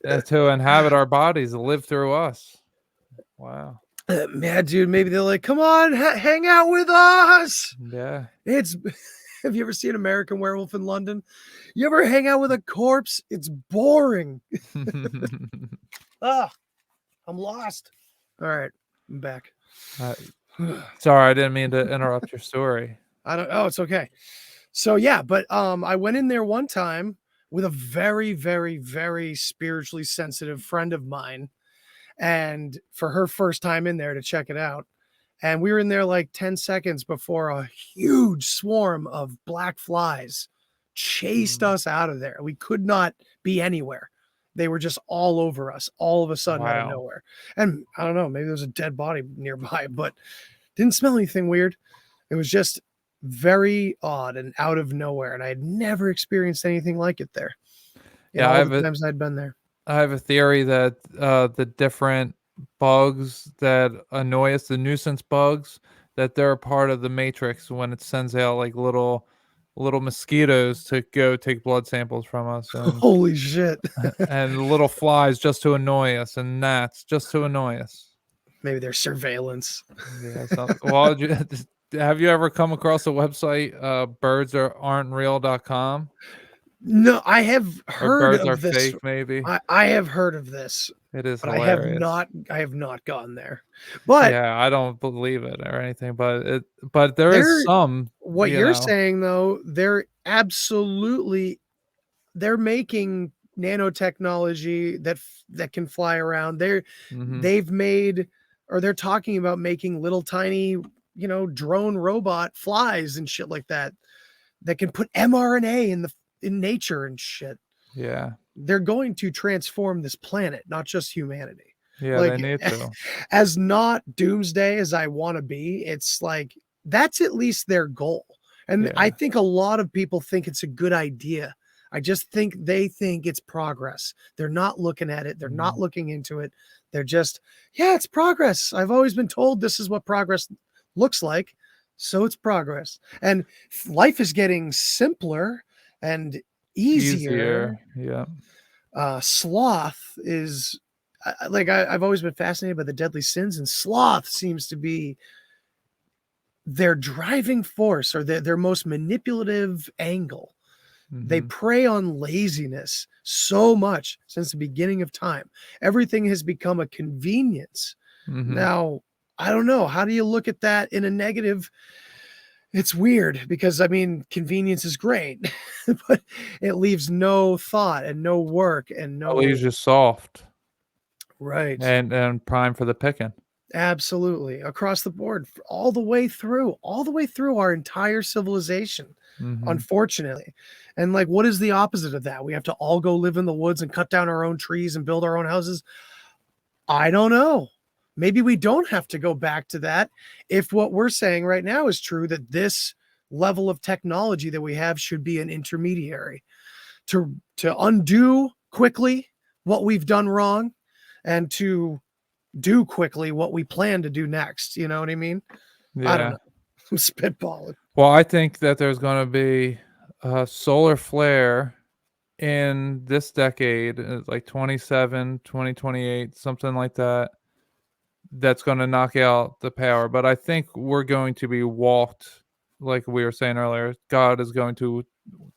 to inhabit our bodies, to live through us. Wow. Man, dude, maybe they're like, come on, hang out with us. Yeah. Have you ever seen American Werewolf in London? You ever hang out with a corpse? It's boring. I'm lost. All right, I'm back. Sorry, I didn't mean to interrupt your story. It's okay. So yeah, but I went in there one time with a very, very, very spiritually sensitive friend of mine. And for her first time in there to check it out. And we were in there like 10 seconds before a huge swarm of black flies chased us out of there. We could not be anywhere. They were just all over us all of a sudden out of nowhere. And I don't know, maybe there was a dead body nearby, but didn't smell anything weird. It was just very odd and out of nowhere. And I had never experienced anything like it there. All the times I'd been there. I have a theory that the different bugs that annoy us, the nuisance bugs, that they're a part of the matrix when it sends out like little mosquitoes to go take blood samples from us. And, holy shit. And little flies just to annoy us and gnats just to annoy us. Maybe they're surveillance. Yeah. Well, have you ever come across a website, birdsaren'treal.com? No, I have heard birds of are this. Fake, maybe. I have heard of this. It is but hilarious. I have not gone there. But yeah, I don't believe it or anything, but there is some. What you're saying though, they're making nanotechnology that can fly around. They've made, or they're talking about making little tiny, drone robot flies and shit like that can put mRNA in nature and shit. Yeah. They're going to transform this planet, not just humanity. Yeah, they need to. As not doomsday as I want to be, it's like that's at least their goal. And I think a lot of people think it's a good idea. I just think they think it's progress. They're not looking at it. They're not looking into it. They're just, it's progress. I've always been told this is what progress looks like. So it's progress. And life is getting simpler and easier. Yeah. Sloth is I've always been fascinated by the deadly sins, and sloth seems to be their driving force or their most manipulative angle. They prey on laziness so much since the beginning of time. Everything has become a convenience. Now, I don't know. How do you look at that in a negative? It's weird because, I mean, convenience is great, but it leaves no thought and no work and It leaves no. you soft Right. and prime for the picking. Absolutely. Across the board, all the way through our entire civilization, unfortunately. And like, what is the opposite of that? We have to all go live in the woods and cut down our own trees and build our own houses. I don't know. Maybe we don't have to go back to that if what we're saying right now is true, that this level of technology that we have should be an intermediary to undo quickly what we've done wrong and to do quickly what we plan to do next. You know what I mean? I don't Yeah. know. I'm spitballing. Well, I think that there's going to be a solar flare in this decade, like 27, 2028, something like that, that's going to knock out the power. But I think we're going to be walked, like we were saying earlier. God is going to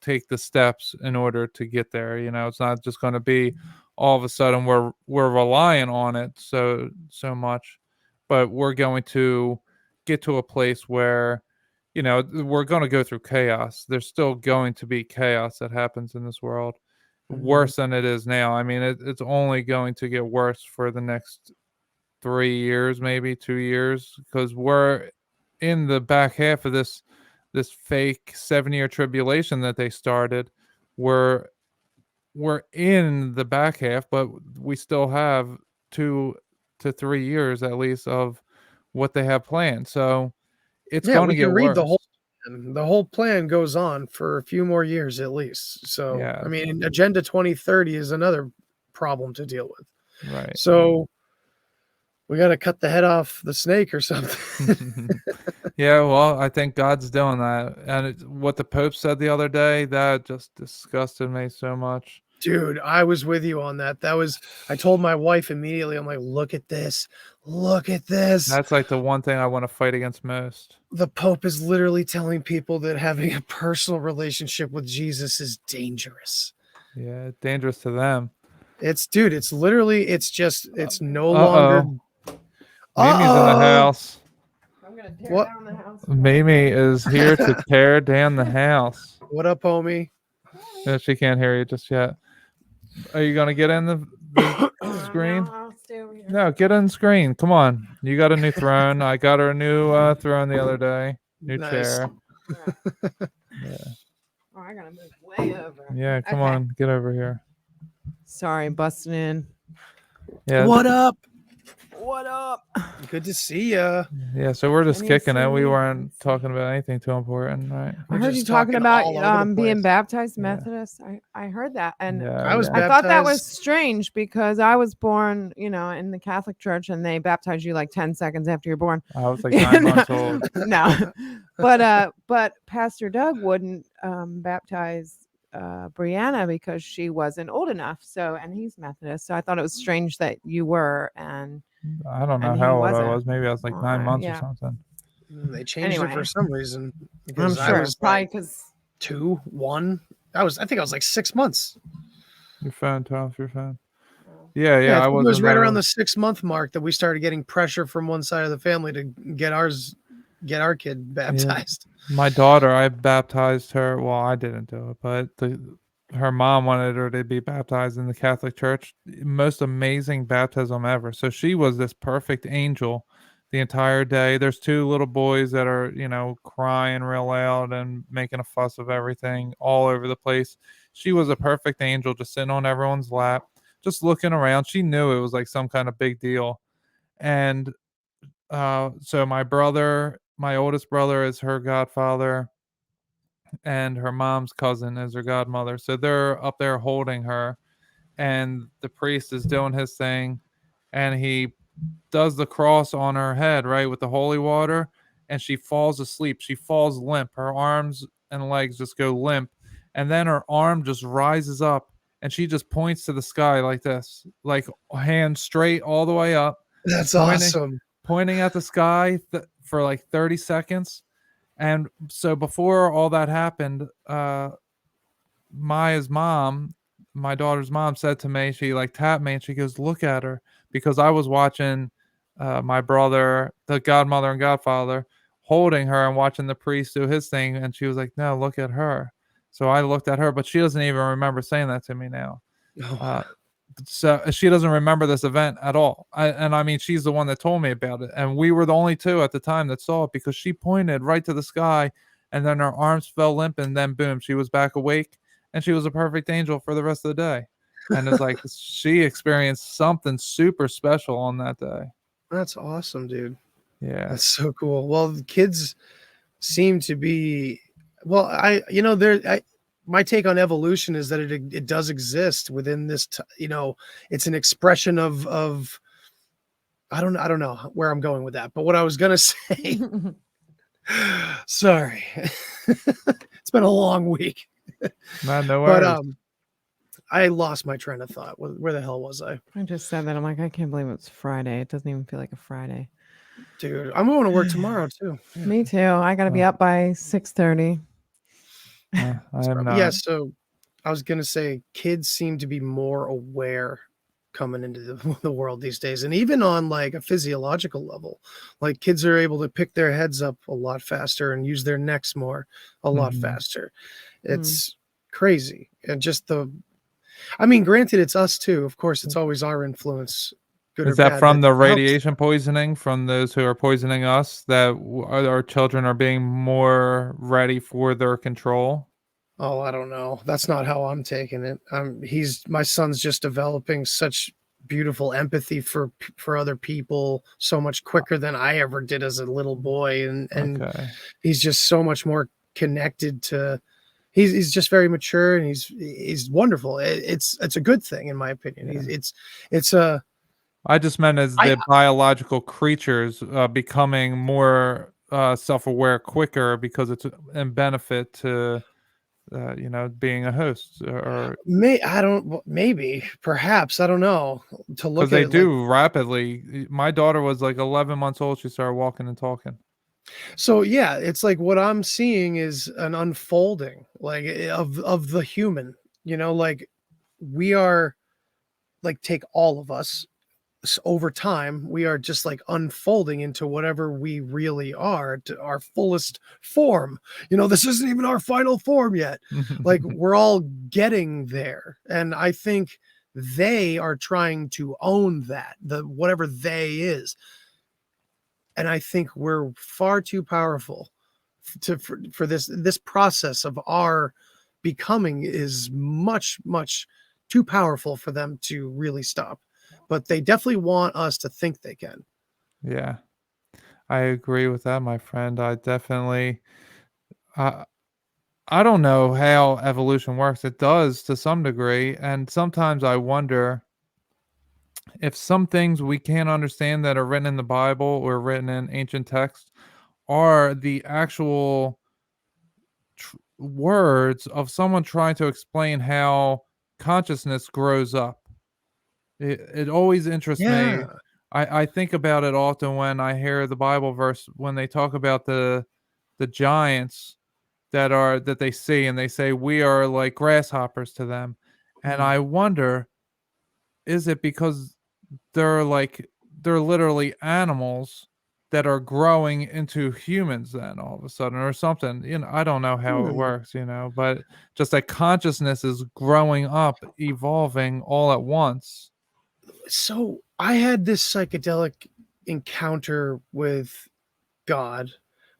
take the steps in order to get there. You know, it's not just going to be all of a sudden we're relying on it so much, but we're going to get to a place where, you know, we're going to go through chaos. There's still going to be chaos that happens in this world, worse than it is now. I mean, it's only going to get worse for the next 3 years, maybe 2 years, because we're in the back half of this fake 7-year tribulation that they started. We're in the back half, but we still have 2 to 3 years at least of what they have planned. So it's Yeah, going to we can get read worse. the whole plan goes on for a few more years at least. So, Yeah. I mean, Agenda 2030 is another problem to deal with. Right. So we got to cut the head off the snake or something. Yeah, well, I think God's doing that. And what the Pope said the other day, that just disgusted me so much. Dude, I was with you on that. I told my wife immediately, I'm like, look at this. Look at this. That's like the one thing I want to fight against most. The Pope is literally telling people that having a personal relationship with Jesus is dangerous. Yeah, dangerous to them. It's literally, it's no longer. Mimi's in the house. I'm gonna tear down the house. Mimi is here to tear down the house. What up, homie? No, she can't hear you just yet. Are you gonna get in the screen? No, I'll stay over here. No, get in the screen. Come on. You got a new throne. I got her a new throne the other day. New chair. Yeah. Oh, I gotta move way over. Yeah, come Okay. on, get over here. Sorry, busting in. Yeah. What up? What up? Good to see ya. Yeah, so we're just Can you kicking it. see We me? weren't talking about anything too important, right? I We're heard you just talking talking about all over the being place. baptized Yeah. Methodist. I heard that, and Yeah, I was yeah. I thought that was baptized- strange because I was born, in the Catholic Church, and they baptize you like 10 seconds after you're born. I was like 9 months old. No, but Pastor Doug wouldn't baptize Brianna because she wasn't old enough. So, and he's Methodist, so I thought it was strange that you were. And I don't know And he how old I wasn't. was. Maybe I was like 9 months yeah. or something. They changed it Anyway. for some reason. I'm Because I sure was probably like because 2, 1. I think I was like 6 months. Your phone, turn off your phone. Yeah, yeah. I I think was it was right around the 6-month mark that we started getting pressure from one side of the family to get our kid baptized. My daughter, I baptized her. Well, I didn't do it, but her mom wanted her to be baptized in the Catholic Church. Most amazing baptism ever. So she was this perfect angel the entire day. There's 2 little boys that are, crying real loud and making a fuss of everything all over the place. She was a perfect angel, just sitting on everyone's lap, just looking around. She knew it was like some kind of big deal. And so my oldest brother is her godfather, and her mom's cousin is her godmother. So they're up there holding her, and the priest is doing his thing, and he does the cross on her head, right, with the holy water, and she falls asleep. She falls limp. Her arms and legs just go limp, and then her arm just rises up, and she just points to the sky like this, like hand straight all the way up. That's Pointing- awesome. Pointing at the sky for like 30 seconds. And so before all that happened, Maya's mom, my daughter's mom, said to me, she like tapped me and she goes, "Look at her," because I was watching my brother, the godmother and godfather, holding her and watching the priest do his thing, and she was like, "No, look at her." So I looked at her, but she doesn't even remember saying that to me now. Uh, so she doesn't remember this event at all. I mean, she's the one that told me about it, and we were the only two at the time that saw it because she pointed right to the sky, and then her arms fell limp, and then boom, she was back awake, and she was a perfect angel for the rest of the day. And it's like she experienced something super special on that day. That's awesome, dude. Yeah. That's so cool. Well, the kids seem to be well, my take on evolution is that it does exist within this it's an expression of I don't know where I'm going with that, but what I was gonna say, sorry. It's been a long week. Man, no worries. But I lost my train of thought. Where the hell was I? I just said that. I'm like, I can't believe it's Friday. It doesn't even feel like a Friday. Dude, I'm going to work tomorrow too. Yeah. Me too. I got to be up by 6:30. I am not. Yeah, so I was gonna say kids seem to be more aware coming into the world these days, and even on like a physiological level, like kids are able to pick their heads up a lot faster and use their necks more a lot faster. It's crazy. And just I mean, granted, it's us too. Of course, it's always our influence. Good Is or that bad, from the helps. radiation poisoning from those who are poisoning us that our children are being more ready for their control? Oh, I don't know. That's not how I'm taking it. My son's just developing such beautiful empathy for other people so much quicker than I ever did as a little boy, and Okay. he's just so much more connected to. He's just very mature, and he's wonderful. It's a good thing in my opinion. Yeah. It's a. I just meant as the biological creatures becoming more self-aware quicker because it's in benefit to being a host or Maybe perhaps I don't know to look because they at it do rapidly. My daughter was like 11 months old. She started walking and talking. So yeah, it's like what I'm seeing is an unfolding like of the human, like we are like take all of us over time, we are just like unfolding into whatever we really are to our fullest form. This isn't even our final form yet. Like we're all getting there. And I think they are trying to own that, whatever they is. And I think we're far too powerful for this process of our becoming is much, much too powerful for them to really stop. But they definitely want us to think they can. Yeah, I agree with that, my friend. I definitely, I don't know how evolution works. It does to some degree, and sometimes I wonder if some things we can't understand that are written in the Bible or written in ancient texts are the actual words of someone trying to explain how consciousness grows up. It always interests me. I think about it often when I hear the Bible verse when they talk about the giants that they see, and they say we are like grasshoppers to them. And I wonder, is it because they're literally animals that are growing into humans then all of a sudden or something? I don't know how it works, but just that consciousness is growing up, evolving all at once. So I had this psychedelic encounter with God.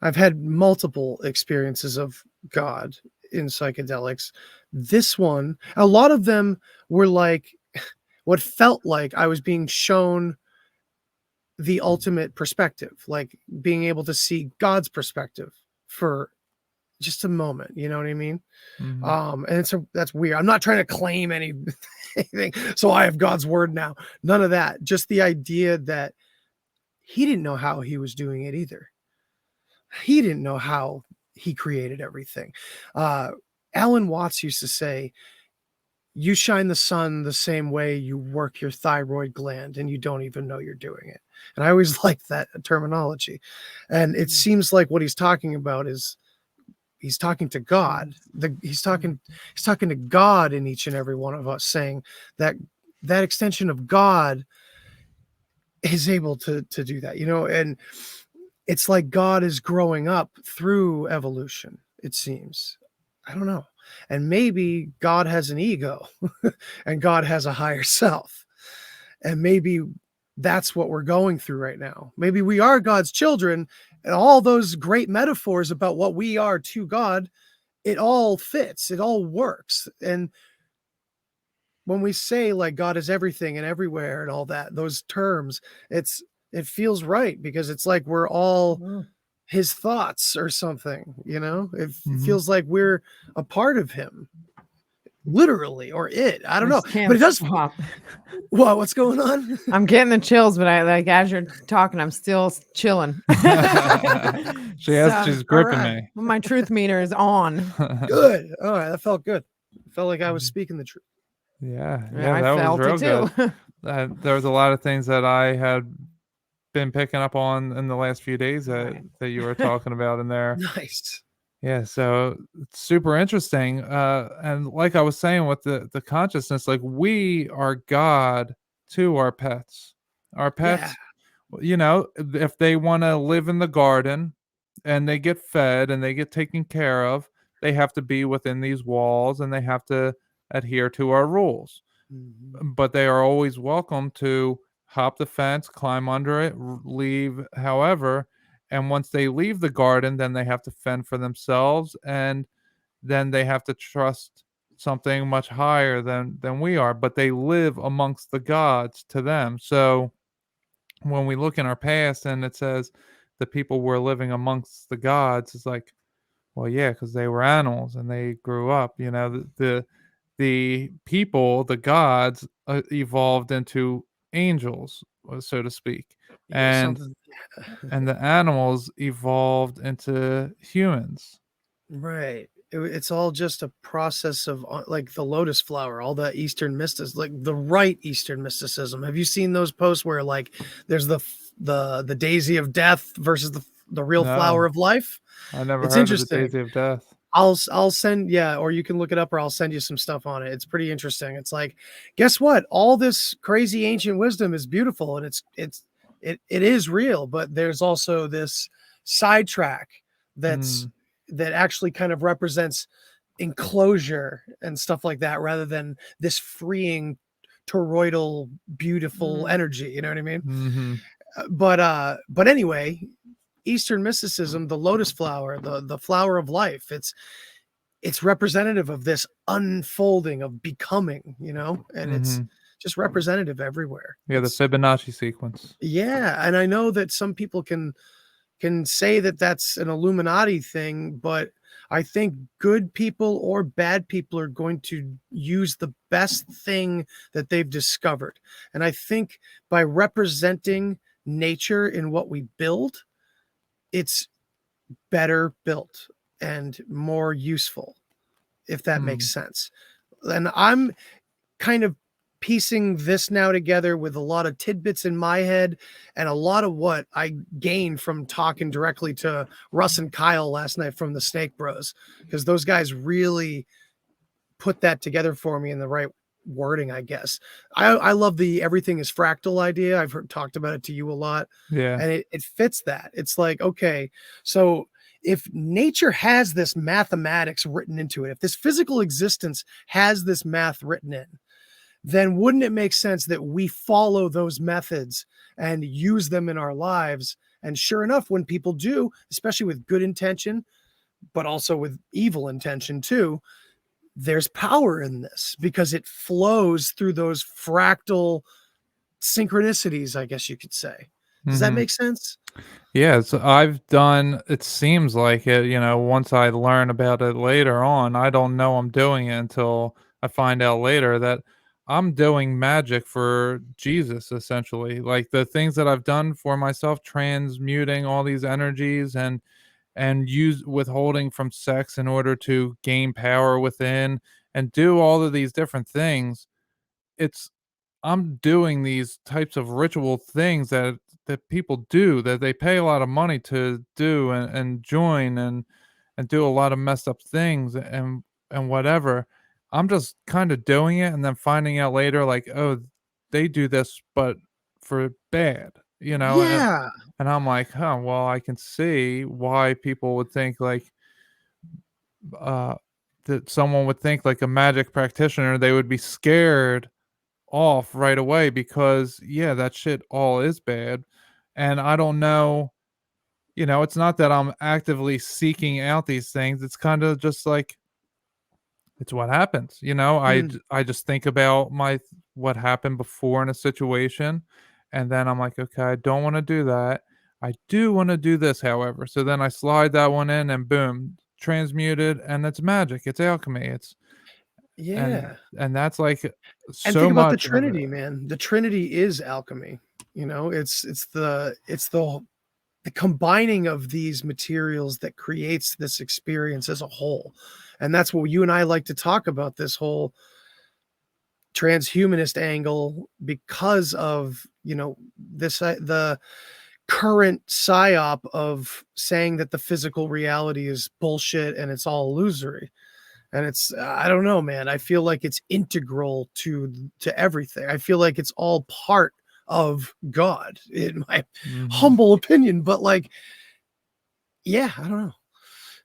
I've had multiple experiences of God in psychedelics. This one, a lot of them were like what felt like I was being shown the ultimate perspective, like being able to see God's perspective for just a moment. You know what I mean? And that's weird. I'm not trying to claim anything. So I have God's word now. None of that. Just the idea that he didn't know how he was doing it either. He didn't know how he created everything. Alan Watts used to say, you shine the sun the same way you work your thyroid gland and you don't even know you're doing it. And I always liked that terminology. And it seems like what he's talking about is He's talking to God. He's talking to God in each and every one of us, saying that that extension of God is able to do that, and it's like God is growing up through evolution, it seems. I don't know. And maybe God has an ego and God has a higher self. And maybe that's what we're going through right now. Maybe we are God's children, and all those great metaphors about what we are to God, it all fits, it all works. And when we say like God is everything and everywhere and all that, those terms, it feels right, because it's like we're all his thoughts or something, it feels like we're a part of him, literally, or I don't know, but it does stop. What's going on? I'm getting the chills, but I like as you're talking, I'm still chilling. She's gripping me. My truth meter is on. Good. All right, that felt good. Felt like I was speaking the truth. Yeah, I that felt was real it too. good. There was a lot of things that I had been picking up on in the last few days that you were talking about in there. Nice. Yeah, so it's super interesting. And like I was saying with the consciousness, like we are God to our pets. Our pets, if they want to live in the garden and they get fed and they get taken care of, they have to be within these walls and they have to adhere to our rules. But they are always welcome to hop the fence, climb under it, leave however. And once they leave the garden, then they have to fend for themselves, and then they have to trust something much higher than we are. But they live amongst the gods to them. So when we look in our past and it says the people were living amongst the gods, it's like, well, yeah, because they were animals and they grew up. The people, the gods, evolved into angels, so to speak, and the animals evolved into humans. Right. It's all just a process of like the lotus flower, all that Eastern mysticism, like the right Eastern mysticism. Have you seen those posts where like there's the daisy of death versus the real flower of life? I never It's heard interesting. of the daisy of death. I'll send, or you can look it up, or I'll send you some stuff on it. It's pretty interesting. It's like, guess what? All this crazy ancient wisdom is beautiful, and it is real, but there's also this sidetrack that actually kind of represents enclosure and stuff like that, rather than this freeing toroidal beautiful energy. You know what I mean? But anyway, Eastern mysticism, the lotus flower, the flower of life, it's representative of this unfolding of becoming, and it's just representative everywhere. Yeah, the Fibonacci sequence. Yeah, and I know that some people can say that that's an Illuminati thing, but I think good people or bad people are going to use the best thing that they've discovered. And I think by representing nature in what we build, it's better built and more useful, if that makes sense. And I'm kind of piecing this now together with a lot of tidbits in my head and a lot of what I gained from talking directly to Russ and Kyle last night from the Snake Bros, because those guys really put that together for me in the right wording, I guess. I love the everything is fractal idea. I've talked about it to you a lot. Yeah. And it fits that. It's like, okay, so if nature has this mathematics written into it, if this physical existence has this math written in, then wouldn't it make sense that we follow those methods and use them in our lives? And sure enough, when people do, especially with good intention, but also with evil intention too, there's power in this because it flows through those fractal synchronicities, I guess you could say. Does that make sense? Yeah, so it seems like it, once I learn about it later on, I don't know I'm doing it until I find out later that I'm doing magic for Jesus, essentially. Like the things that I've done for myself, transmuting all these energies and use withholding from sex in order to gain power within and do all of these different things. I'm doing these types of ritual things that people do, that they pay a lot of money to do and join and do a lot of messed up things and whatever. I'm just kind of doing it and then finding out later, like, oh, they do this, but for bad, Yeah. and I'm like, huh, well, I can see why people would think like, uh, that someone would think like a magic practitioner, they would be scared off right away because yeah, that shit all is bad. And I don't know, it's not that I'm actively seeking out these things. It's kind of just like it's what happens. I just think about my what happened before in a situation, and then I'm like, okay, I don't want to do that. I do want to do this, however. So then I slide that one in, and boom, transmuted, and it's magic. It's alchemy. It's Yeah. and that's like And so think about the much of it. Trinity, man. The Trinity is alchemy. It's the combining of these materials that creates this experience as a whole. And that's what you and I like to talk about, this whole transhumanist angle, because of, the current psyop of saying that the physical reality is bullshit and it's all illusory. And it's, I don't know, man. I feel like it's integral to everything. I feel like it's all part of God, in my humble opinion. But like, yeah, I don't know.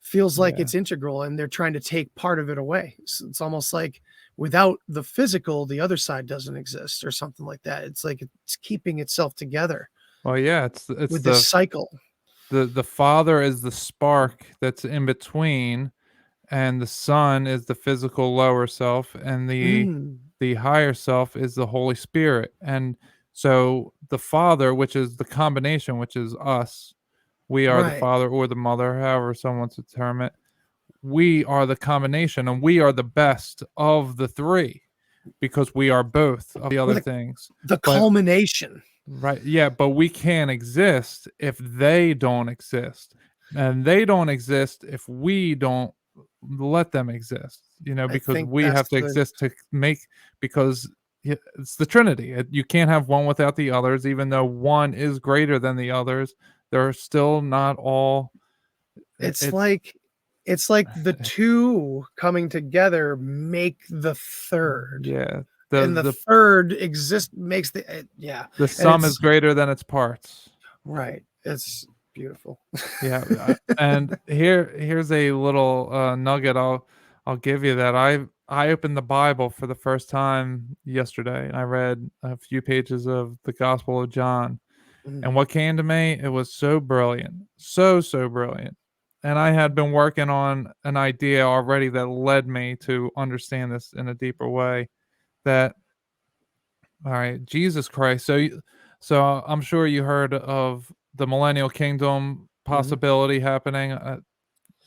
Feels like it's integral, and they're trying to take part of it away. So it's almost like without the physical, the other side doesn't exist, or something like that. It's like it's keeping itself together. Well, yeah, it's with this cycle. The Father is the spark that's in between, and the Son is the physical lower self, and the higher self is the Holy Spirit. And so the Father, which is the combination, which is us, we are the Right. father or the mother, however someone wants to term it. We are the combination, and we are the best of the three because we are both of the other things. The culmination. Right. Yeah, but we can't exist if they don't exist. And they don't exist if we don't let them exist, because we have to exist to make, because it's the Trinity. You can't have one without the others, even though one is greater than the others. They're still not all. It's like the two coming together make the third. Yeah. And the third makes the The sum is greater than its parts. Right. It's beautiful. Yeah. And here's a little nugget I'll give you, that I opened the Bible for the first time yesterday. I read a few pages of the Gospel of John. And what came to me, it was so brilliant. So brilliant. And I had been working on an idea already that led me to understand this in a deeper way. That, all right, Jesus Christ. So I'm sure you heard of the millennial kingdom possibility happening.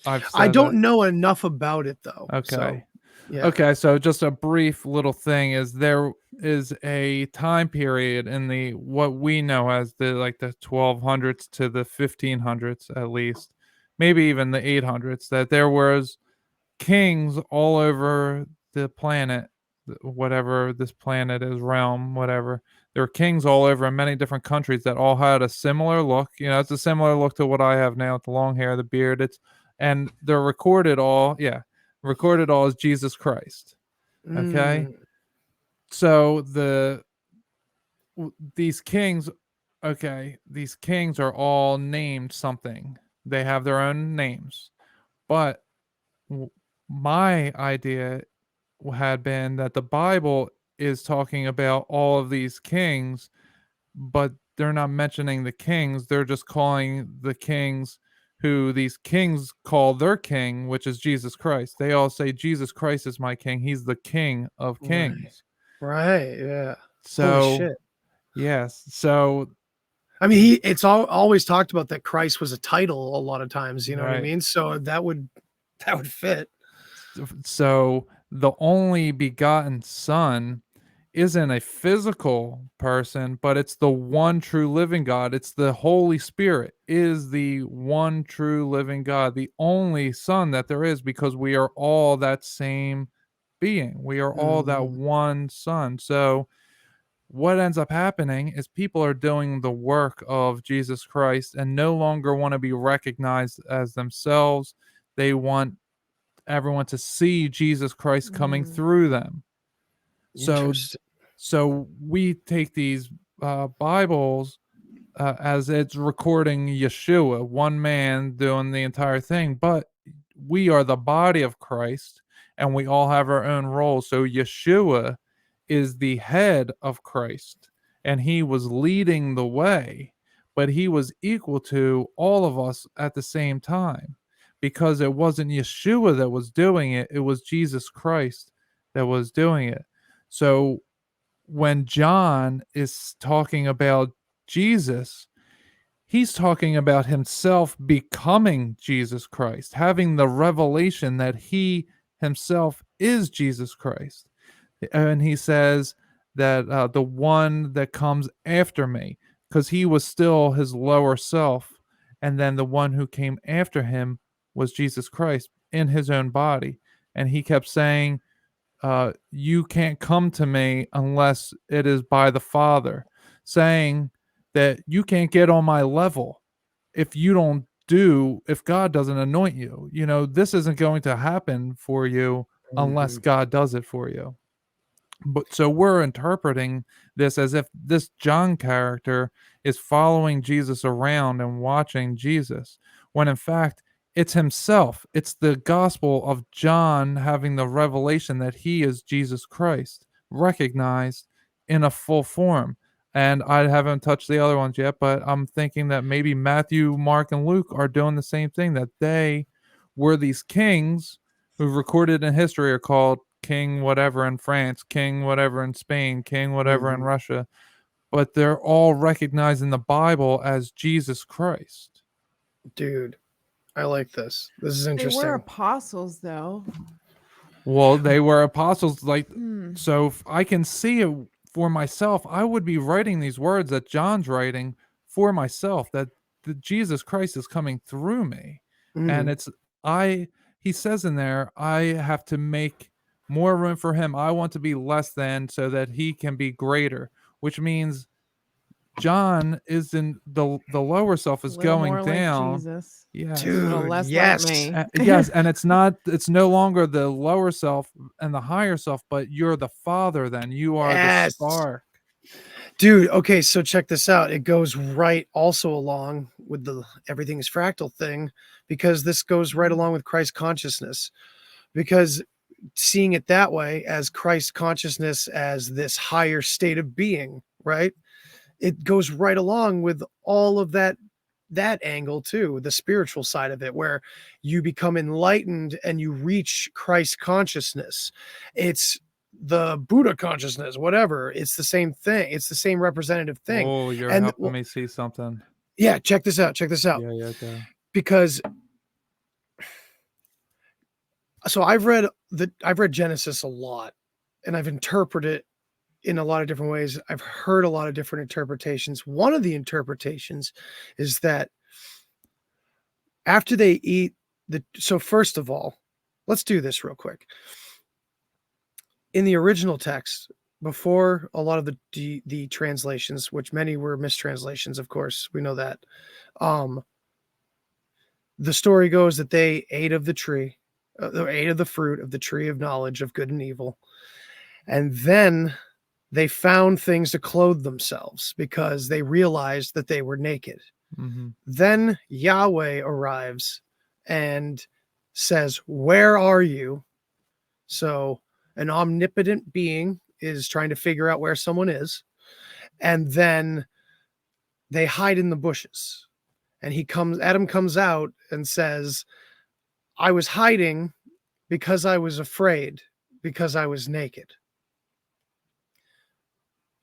I don't know enough about it, though. Okay. So, yeah. Okay, so just a brief little thing is there is a time period in the what we know as the 1200s to the 1500s, at least, maybe even the 800s, that there was kings all over the planet, whatever this planet is, realm, whatever. There were kings all over in many different countries that all had a similar look. It's a similar look to what I have now with the long hair, the beard. And they're recorded all as Jesus Christ. Okay. So these kings are all named something. They have their own names. But my idea had been that the Bible is talking about all of these kings, but they're not mentioning the kings. They're just calling the kings who these kings call their king, which is Jesus Christ. They all say, Jesus Christ is my king. He's the King of Kings. Right. Yeah. So, holy shit. Yes. So, I mean, it's always talked about that Christ was a title a lot of times. You know what I Right. mean? So that would fit. So the only begotten Son isn't a physical person, but it's the one true living God. It's the Holy Spirit is the one true living God, the only Son that there is, because we are all that same being. We are all that one Son. So what ends up happening is people are doing the work of Jesus Christ and no longer want to be recognized as themselves. they want everyone to see Jesus Christ coming Mm. through them. So Interesting. so we take these Bibles as it's recording Yeshua, one man doing the entire thing, but we are the body of Christ and we all have our own roles. So Yeshua is the head of Christ and he was leading the way, but he was equal to all of us at the same time because it wasn't Yeshua that was doing it, it was Jesus Christ that was doing it. So when John is talking about Jesus, he's talking about himself becoming Jesus Christ, having the revelation that he himself is Jesus Christ. And he says that the one that comes after me, because he was still his lower self, and then the one who came after him was Jesus Christ in his own body. And he kept saying, you can't come to me unless it is by the Father, saying that you can't get on my level if you don't do, if God doesn't anoint you. You know, this isn't going to happen for you unless God does it for you. But so we're interpreting this as if this John character is following Jesus around and watching Jesus, when in fact it's himself. It's the gospel of John having the revelation that he is Jesus Christ, recognized in a full form. And I haven't touched the other ones yet, but I'm thinking that maybe Matthew, Mark, and Luke are doing the same thing, that they were these kings who recorded in history are called King whatever in France, King whatever in Spain, King whatever in Russia, but they're all recognized in the Bible as Jesus Christ. Dude, I like this. This is They interesting. were apostles, though. Well, they were apostles, like, Hmm. so if I can see it for myself, I would be writing these words that John's writing for myself, that the Jesus Christ is coming through me. And it's, he says in there, I have to make more room for him. I want to be less than so that he can be greater, which means John is in the lower self is A little going more down. like Jesus. Yes. A little Dude, less yes. like me. Yes, and it's no longer the lower self and the higher self, but you're the Father then. You are the Yes. spark. Dude, okay, so check this out. It goes right also along with the everything is fractal thing, because this goes right along with Christ consciousness. Because seeing it that way, as Christ consciousness as this higher state of being, right? It goes right along with all of that angle too, the spiritual side of it, where you become enlightened and you reach Christ consciousness. It's the Buddha consciousness, whatever. It's the same thing. It's the same representative thing. Oh, you're And helping me see something. yeah, check this out. Check this out. Yeah, go. Because so I've read Genesis a lot, and I've interpreted it in a lot of different ways. I've heard a lot of different interpretations. One of the interpretations is that after they eat so first of all, let's do this real quick. In the original text, before a lot of the translations, which many were mistranslations, of course, we know that. The story goes that they ate of the tree, ate of the fruit of the tree of knowledge of good and evil, and then they found things to clothe themselves because they realized that they were naked. Then Yahweh arrives and says, "Where are you?" So an omnipotent being is trying to figure out where someone is. And then they hide in the bushes. And Adam comes out and says, "I was hiding because I was afraid, because I was naked."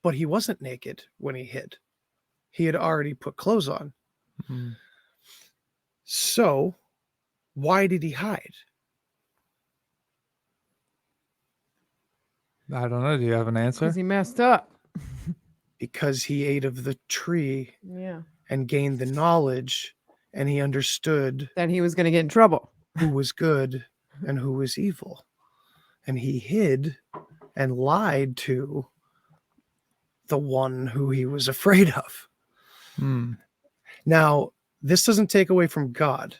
But he wasn't naked when he hid. He had already put clothes on. So why did he hide? I don't know. Do you have an answer? Because he messed up. Because he ate of the tree Yeah. and gained the knowledge, and he understood that he was going to get in trouble. Who was good and who was evil. And he hid and lied to the one who he was afraid of. Now, this doesn't take away from God.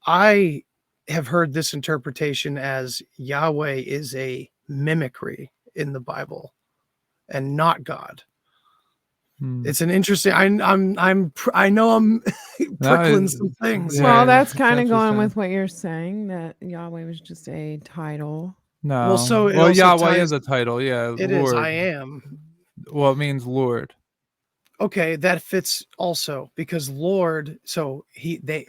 I have heard this interpretation as Yahweh is a mimicry in the Bible and not God. It's an interesting. I know I'm prickling some things. Yeah, Well, that's it's kind of going interesting. with what you're saying, that Yahweh was just a title. No. Well, so it well, also Yahweh ties- is a title. Yeah, It Lord. is. I am. Well, it means Lord. Okay, that fits also because Lord. So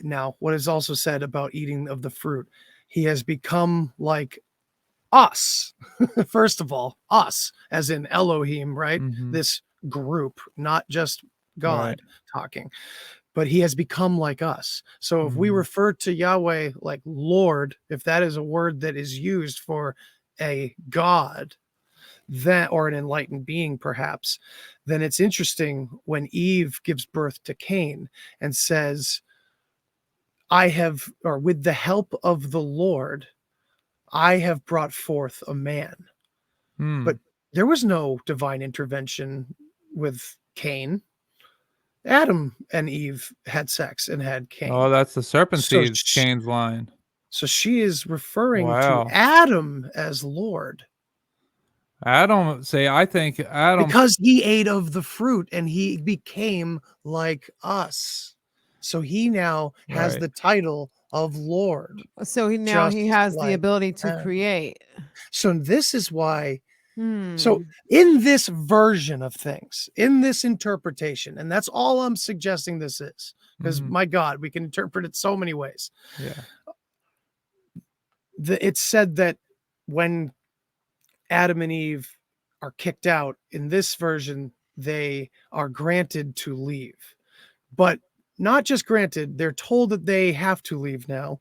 now what is also said about eating of the fruit, he has become like us. First of all, us as in Elohim, right? This group, not just God talking, but he has become like us. So if we refer to Yahweh like Lord, if that is a word that is used for a God, that or an enlightened being perhaps, then it's interesting when Eve gives birth to Cain and says, I have, or with the help of the Lord, I have brought forth a man. But there was no divine intervention with Cain. Adam and Eve had sex and had Cain. Oh, that's the serpent So seed, Cain's line. So she is referring Wow. to Adam as Lord. Adam, I think Adam. Because he ate of the fruit and he became like us. So he now has the title of Lord. So he just has the like ability to Adam. create. So this is why. So in this version of things, in this interpretation, and that's all I'm suggesting this is, because my God, we can interpret it so many ways. Yeah. It's said that when Adam and Eve are kicked out, in this version, they are granted to leave. But not just granted, they're told that they have to leave now,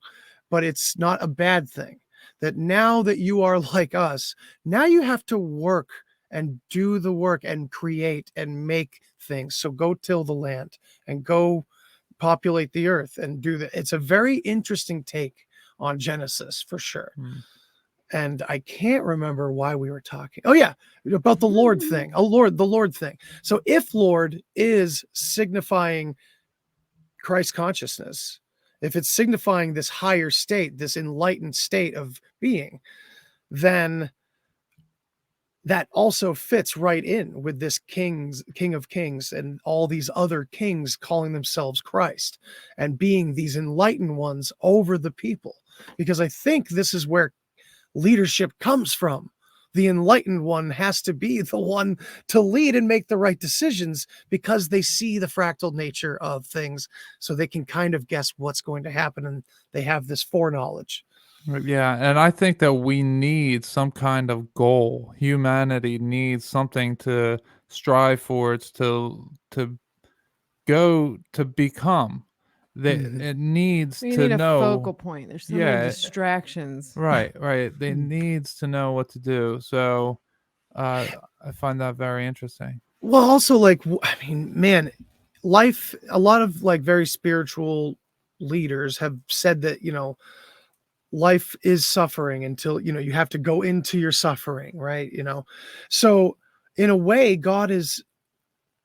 but it's not a bad thing. That now that you are like us, now you have to work and do the work and create and make things. So go till the land and go populate the earth and do that. It's a very interesting take on Genesis for sure. And I can't remember why we were talking. Oh yeah, about the Lord thing. The Lord thing. So if Lord is signifying Christ consciousness, if it's signifying this higher state, this enlightened state of being, then that also fits right in with this King of Kings and all these other kings calling themselves Christ and being these enlightened ones over the people. Because I think this is where leadership comes from. The enlightened one has to be the one to lead and make the right decisions because they see the fractal nature of things, so they can kind of guess what's going to happen and they have this foreknowledge. Yeah, and I think that we need some kind of goal. Humanity needs something to strive for. It's to go to become. It needs You to need a know. focal point. There's so many distractions. Right. They needs to know what to do. So I find that very interesting. Well, also, like, I mean, man, life, a lot of like very spiritual leaders have said that, life is suffering until, you have to go into your suffering, right? So in a way, God is,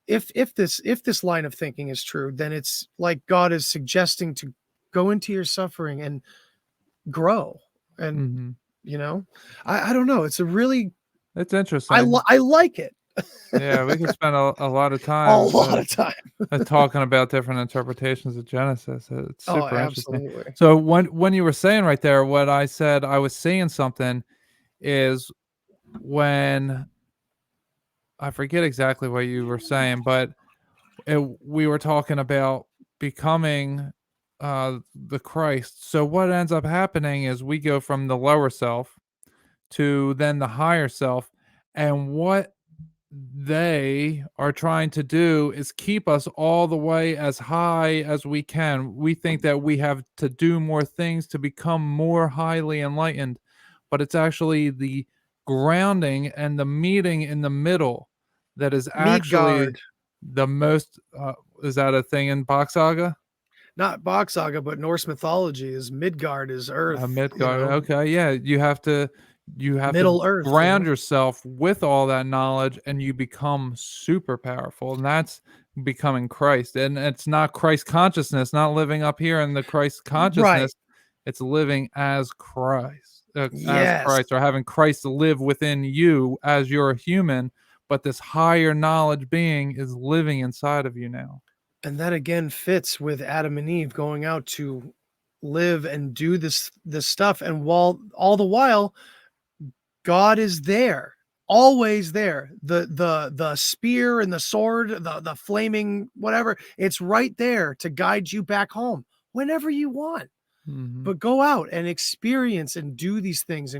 if this line of thinking is true, then it's like God is suggesting to go into your suffering and grow. And, I don't know. It's it's interesting. I like it. Yeah, we could spend a lot of time. Talking about different interpretations of Genesis. It's super interesting. So when you were saying right there, what I said, I was saying something is when I forget exactly what you were saying, but we were talking about becoming the Christ. So what ends up happening is we go from the lower self to then the higher self, and what they are trying to do is keep us all the way as high as we can. We think that we have to do more things to become more highly enlightened, but it's actually the grounding and the meeting in the middle that is actually Midgard. the most. Is that a thing in Bach Saga? Not Bach Saga, but Norse mythology is Midgard is Earth. Midgard. Okay, yeah, you have to Middle Earth, ground yourself with all that knowledge, and you become super powerful, and that's becoming Christ. And it's not Christ consciousness, not living up here in the Christ consciousness. It's living as Christ, Yes. or having Christ live within you as you're a human, but this higher knowledge being is living inside of you now. And that again fits with Adam and Eve going out to live and do this stuff, and while all the while God is there, always there. The spear and the sword, the flaming whatever, it's right there to guide you back home whenever you want. But go out and experience and do these things.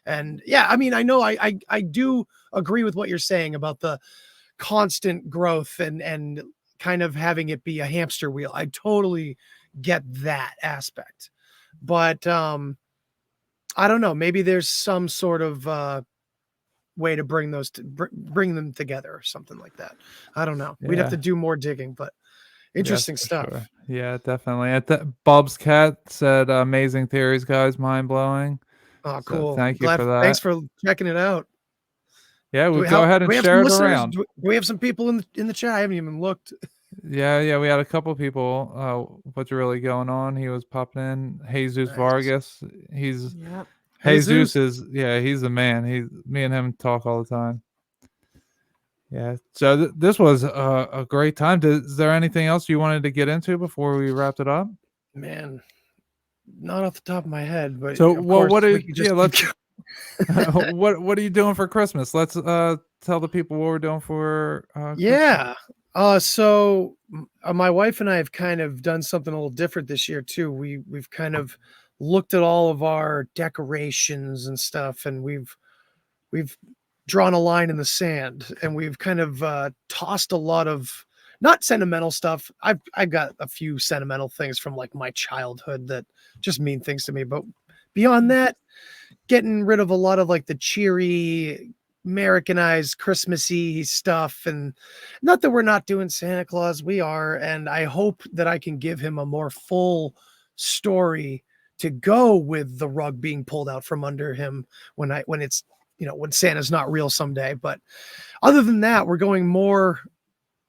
And yeah, I mean, I know I do agree with what you're saying about the constant growth and kind of having it be a hamster wheel. I totally get that aspect. But I don't know, maybe there's some sort of way to bring those bring them together or something like that. I don't know. We'd have to do more digging, but interesting stuff. Sure. Yeah, definitely. Bob's cat said, "Amazing theories, guys, mind blowing." Oh, cool. Thank you for that. Thanks for checking it out. Yeah, we'll go ahead and share it around. Do we have some people in the chat? I haven't even looked. Yeah, we had a couple people. What's really going on? He was popping in. Jesus Vargas. He's Jesus is he's the man. Me and him talk all the time. Yeah. So this was a great time. Is there anything else you wanted to get into before we wrapped it up? Man, not off the top of my head, but so what are what are you doing for Christmas? Let's tell the people what we're doing for so my wife and I have kind of done something a little different this year too. We've kind of looked at all of our decorations and stuff, and we've drawn a line in the sand, and we've kind of tossed a lot of not sentimental stuff. I've got a few sentimental things from like my childhood that just mean things to me, but beyond that, getting rid of a lot of like the cheery Americanized Christmassy stuff. And not that we're not doing Santa Claus, we are, and I hope that I can give him a more full story to go with the rug being pulled out from under him when it's when Santa's not real someday. But other than that, we're going more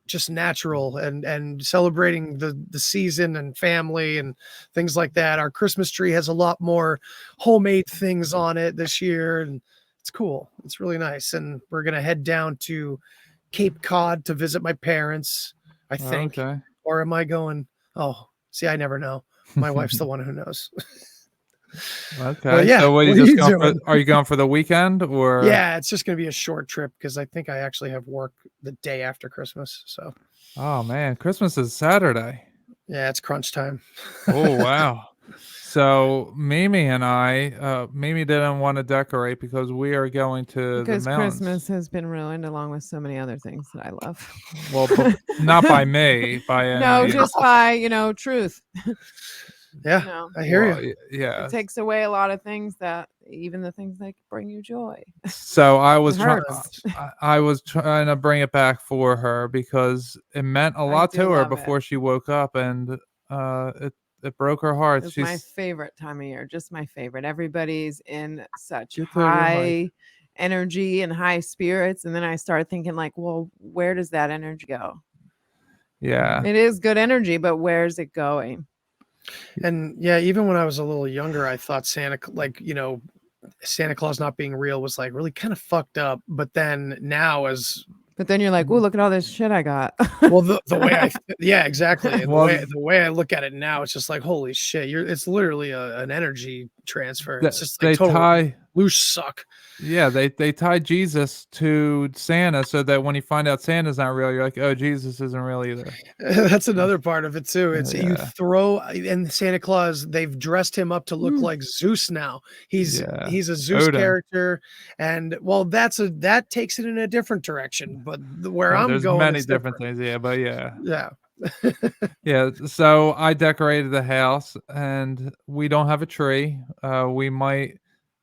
just natural and celebrating the season and family and things like that. Our Christmas tree has a lot more homemade things on it this year, and it's cool. It's really nice. And we're going to head down to Cape Cod to visit my parents, I think. Okay. Or am I going? Oh, see, I never know. My wife's the one who knows. Okay. Yeah, so what are you going for the weekend or? Yeah, it's just going to be a short trip because I think I actually have work the day after Christmas. So. Oh man, Christmas is Saturday. Yeah, it's crunch time. Oh wow. So Mimi and I, Mimi didn't want to decorate because we are going to the mountains. Christmas has been ruined along with so many other things that I love. Well, not by me, by no, just by truth. Yeah, I hear you. Yeah, it takes away a lot of things even the things that bring you joy. So I was trying to bring it back for her because it meant a lot to her before she woke up, and it broke her heart. It's my favorite time of year, just my favorite. Everybody's in such high energy and high spirits, and then I started thinking like, well, where does that energy go? Yeah, it is good energy, but where's it going? And yeah, even when I was a little younger, I thought Santa Claus not being real was like really kind of fucked up. But then now but then you're like, oh, look at all this shit I got. Well, the way yeah, exactly. The way I look at it now, it's just like, holy shit, it's literally an energy transfer. It's just like total loose suck. Yeah, they tie Jesus to Santa so that when you find out Santa's not real, you're like, oh, Jesus isn't real either. That's another part of it too. It's you throw in Santa Claus, they've dressed him up to look like Zeus now. He's a Zeus character, and well, that takes it in a different direction. But where I'm there's going, many different things. Yeah, but yeah. Yeah. So I decorated the house, and we don't have a tree. We might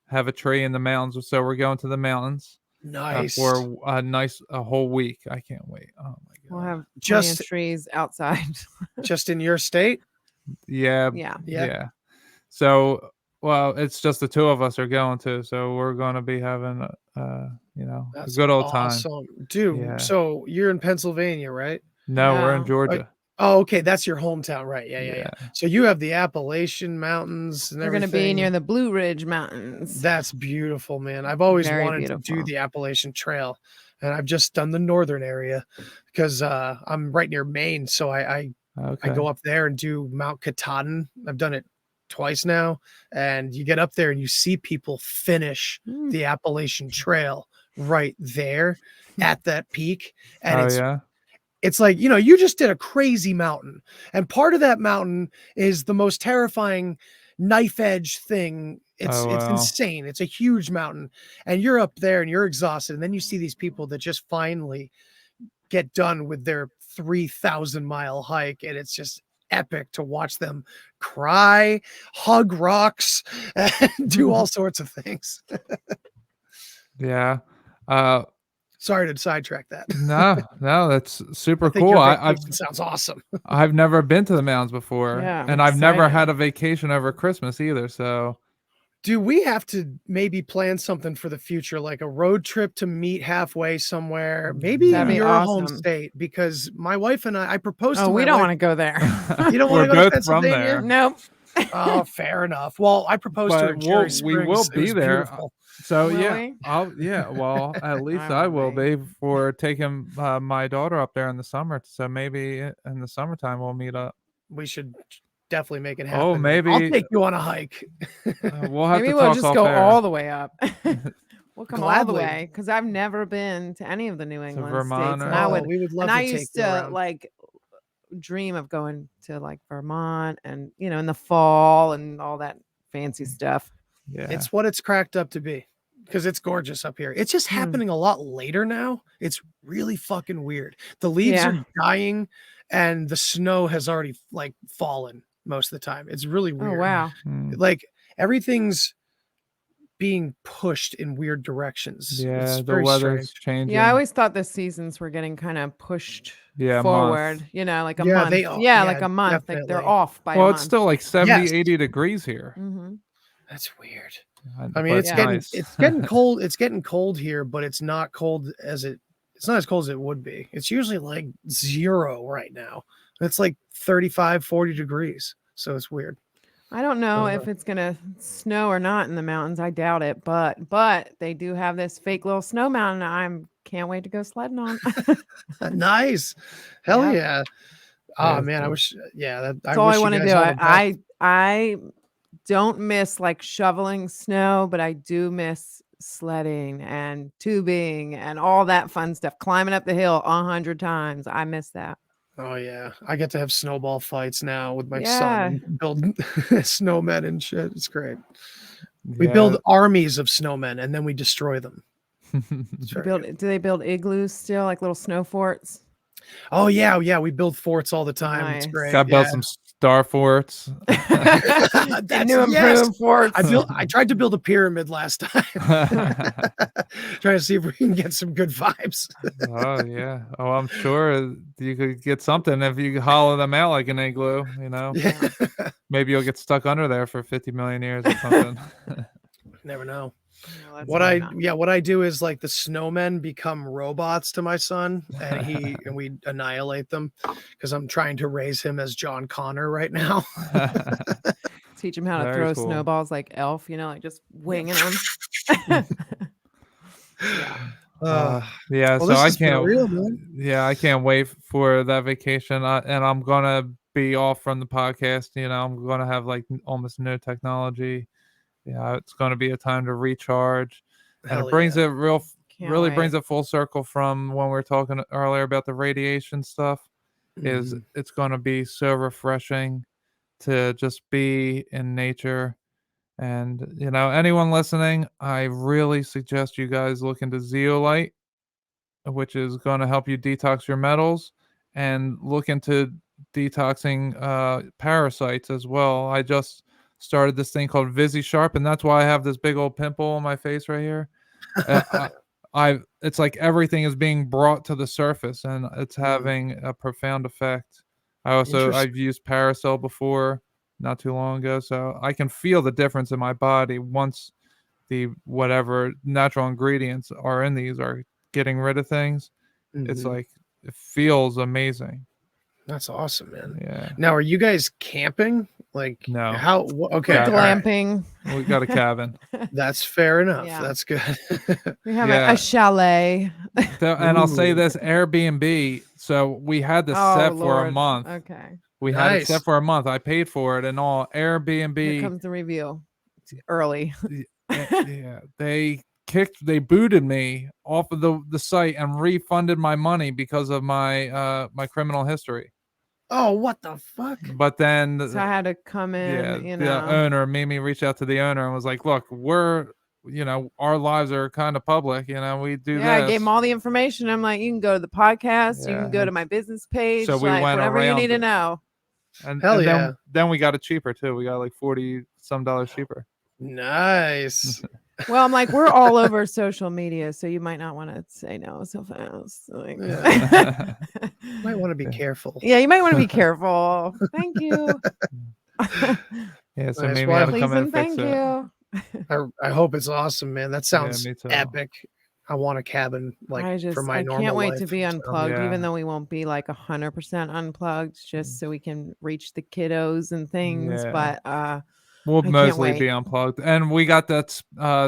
have a tree in the mountains, so we're going to the mountains. Nice. For a whole week. I can't wait. Oh my god. We'll have just trees outside. Just in your state? Yeah. So it's just the two of us are going to, so we're going to be having a good old time. Dude. Yeah. So you're in Pennsylvania, right? No, we're in Georgia. Oh, okay, that's your hometown, right? Yeah. So you have the Appalachian Mountains and We're going to everything. be near the Blue Ridge Mountains. That's beautiful, man. I've always Very wanted to do beautiful. the Appalachian Trail, and I've just done the northern area because I'm right near Maine, so I Okay. go up there and do Mount Katahdin. I've done it twice now, and you get up there and you see people finish the Appalachian Trail right there at that peak, and Oh yeah. it's like, you just did a crazy mountain, and part of that mountain is the most terrifying knife edge thing. It's Oh, wow. insane. It's a huge mountain, and you're up there and you're exhausted, and then you see these people that just finally get done with their 3,000-mile hike, and it's just epic to watch them cry, hug rocks, and do all sorts of things. Yeah. Sorry to sidetrack that. No, that's super I think cool. your I've vacation sounds awesome. I've never been to the mountains before, Yeah, I'm and I've never excited. had a vacation over Christmas either. So Do we have to maybe plan something for the future, like a road trip to meet halfway somewhere, maybe That'd in be your home awesome. state? Because my wife and I proposed Oh, to we my don't wife. want to go there. You don't we're want to go to both from Pennsylvania? there. Nope. Oh, fair enough. Well, I proposed to her But in Cherry we Springs. will It be was there. beautiful. So Will yeah, we? well, at least I I will will be for taking my daughter up there in the summer. So maybe in the summertime we'll meet up. We should definitely make it happen. Oh, I'll maybe take you on a hike. we'll have Maybe to we'll talk just off go air. all the way up. We'll come all the Gladly. way because I've never been to any of the New England Vermont states, and or- I Oh, would. we would love And to I take used you to around. like dream of going to like Vermont and in the fall and all that fancy stuff. Yeah. It's what it's cracked up to be because it's gorgeous up here. It's just happening a lot later now. It's really fucking weird. The leaves Yeah. are dying and the snow has already like fallen most of the time. It's really weird. Oh wow. Like everything's being pushed in weird directions. Yeah, It's the very weather's strange. changing. Yeah, I always thought the seasons were getting kind of pushed Yeah, forward. month. Like a Yeah, month. they are. Yeah, Yeah, like a month. Like they're definitely. off by a Well, month. it's still like 70, Yes. 80 degrees here. Mm-hmm. That's weird. I I mean, but it's Yeah. getting nice. it's getting cold. It's getting cold here, but it's not cold as it's not as cold as it would be. It's usually like 0 right now. It's like 35, 40 degrees. So it's weird. I don't know if it's gonna snow or not in the mountains. I doubt it, but they do have this fake little snow mountain. Can't wait to go sledding on. Nice. Hell Yep. yeah. Yeah, Oh man, I cool. wish That's all I wish want to you do. guys all the best. I don't miss like shoveling snow, but I do miss sledding and tubing and all that fun stuff. Climbing up the hill 100 times. I miss that. Oh yeah. I get to have snowball fights now with my Yeah. son and build snowmen and shit. It's great. We Yeah. build armies of snowmen and then we destroy them. It's very good. Do they build igloos still, like little snow forts? Oh yeah, we build forts all the time. It's Nice. great. Got built some star forts. That's New improved forts. I tried to build a pyramid last time. Trying to see if we can get some good vibes. Oh yeah. Oh, I'm sure you could get something if you hollow them out like an igloo. Yeah. Maybe you'll get stuck under there for 50 million years or something. Never know. No, let's What hope not. what I do is like the snowmen become robots to my son and we annihilate them because I'm trying to raise him as John Connor right now. Teach him how to Very throw cool. snowballs like Elf, like just winging them. Yeah, well, so this I has been can't. real, man. Yeah, I can't wait for that vacation, and I'm gonna be off from the podcast. I'm gonna have like almost no technology. Yeah, it's gonna be a time to recharge, and Hell it brings yeah. it really brings wait. it full circle from when we were talking earlier about the radiation stuff. Is Mhm. it's gonna be so refreshing to just be in nature. And anyone listening, I really suggest you guys look into zeolite, which is going to help you detox your metals, and look into detoxing parasites as well. I just started this thing called Visi Sharp, and that's why I have this big old pimple on my face right here. It's like everything is being brought to the surface, and it's having a profound effect. I've used Paracel before, not too long ago, so I can feel the difference in my body once the whatever natural ingredients are in these are getting rid of things. It's Mhm. like it feels amazing. That's awesome, man. Yeah. Now, are you guys camping? Like, No. how? Okay, Yeah. all right. Glamping. We got a cabin. That's fair enough. Yeah. That's good. We have Yeah. a chalet. And I'll say Ooh. this Airbnb. So we had this Oh, set for a Lord. month. Okay. We had it set Nice. for a month. I paid for it and all. Here Airbnb. comes the review. It's early. Yeah, they booted me off of the site and refunded my money because of my my criminal history. Oh, what the fuck? But then So I had to come in, the owner made me reach out to the owner and was like, look, our lives are kind of public, we do this. I gave him all the information. I'm like, you can go to the podcast, you can go to my business page, so we like went whatever you around need to know. And, Hell and yeah. then we got it cheaper too. We got like $40 some cheaper. Nice. Well, I'm like, we're all over social media, so you might not want to say no so fast. Like, Might want to be careful. Yeah, you might want to be careful. Thank you. Yeah, so Nice. maybe Well, have to Please come in and and fix thank it. you. I hope it's awesome, man. That sounds me too. epic. I want a cabin like for my I normal can't wait life. to be So, unplugged, Yeah. even though we won't be like 100% unplugged, just so we can reach the kiddos and things. Yeah. But We'll I can't mostly wait. be unplugged. And we got that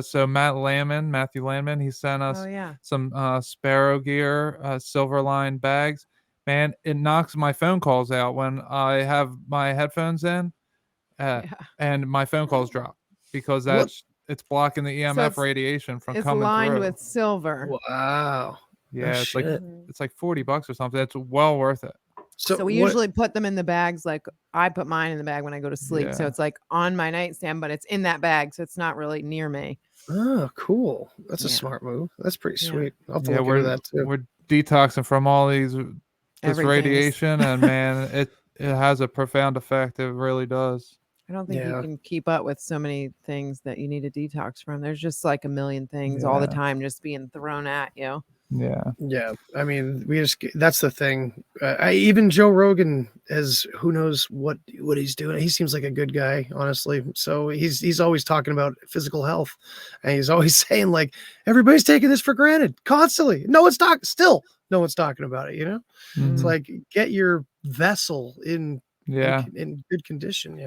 so Matthew Landman, he sent us Oh yeah. some Sparrow gear, Silverline bags. Man, it knocks my phone calls out when I have my headphones in, and my phone calls drop because it's blocking the EMF it's- radiation from It's coming lined through. with silver. Wow. Yeah, Oh, it's like shit. it's like $40 or something. It's well worth it. So we usually put them in the bags. Like I put mine in the bag when I go to sleep. So Yeah. it's like on my nightstand, but it's in that bag. So it's not really near me. Oh, cool. That's a Yeah. smart move. That's pretty Yeah. sweet. I'll have to Yeah, look into that too. we're detoxing from all this Everything. radiation, and man, it has a profound effect. It really does. I don't think you Yeah. can keep up with so many things that you need to detox from. There's just like a million things all the Yeah. time just being thrown at you. Yeah. Yeah, I mean, that's the thing. Even Joe Rogan who knows what he's doing. He seems like a good guy, honestly. So he's always talking about physical health, and he's always saying like everybody's taking this for granted constantly. No one's talking about it. It's Mhm. like get your vessel in Yeah. in good condition.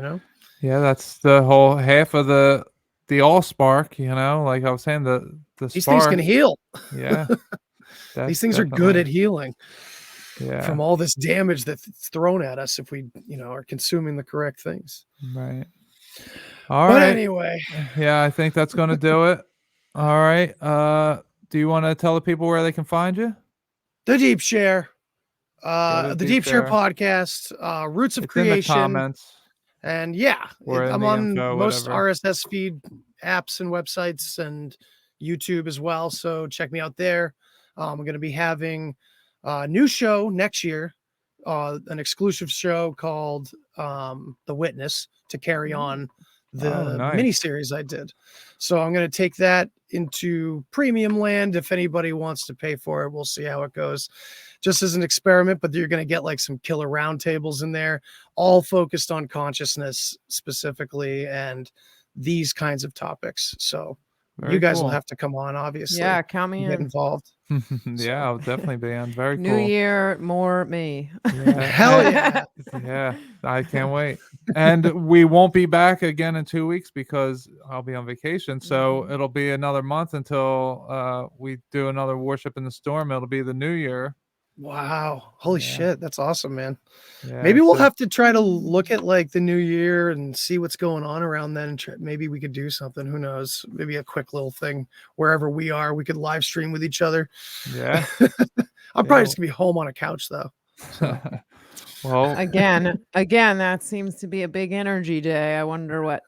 Yeah, that's the whole half of the allspark, like I was saying, the These spark. things can heal. Yeah. These things are good at healing Yeah. from all this damage that's thrown at us if we, are consuming the correct things. Right. All But right. anyway, Yeah, I think that's gonna do it. All right. Do you want to tell the people where they can find you? the Deep Share, Go to the Deep Share podcast, Roots of It's in the Creation, comments. and yeah, Or in I'm the on info, most whatever. RSS feed apps and websites and YouTube as well. So check me out there. I'm going to be having a new show next year, an exclusive show called The Witness to carry on the nice. miniseries I did. So I'm going to take that into premium land. If anybody wants to pay for it, we'll see how it goes. Just as an experiment, but you're going to get like some killer roundtables in there, all focused on consciousness specifically and these kinds of topics. So Very you guys cool. will have to come on, obviously. Yeah, count me Get in. involved. Yeah, I'll definitely be on. Very New cool. year, more me. Yeah. Hell yeah. Yeah, I can't wait. And we won't be back again in 2 weeks because I'll be on vacation. So it'll be another month until we do another Worship in the Storm. It'll be the new year. Wow. Holy shit. That's awesome, man. Yeah, Maybe we'll so- have to try to look at like the new year and see what's going on around then. And maybe we could do something. Who knows? Maybe a quick little thing wherever we are. We could live stream with each other. Yeah. I'm probably just gonna be home on a couch though. Well, Again, that seems to be a big energy day. I wonder where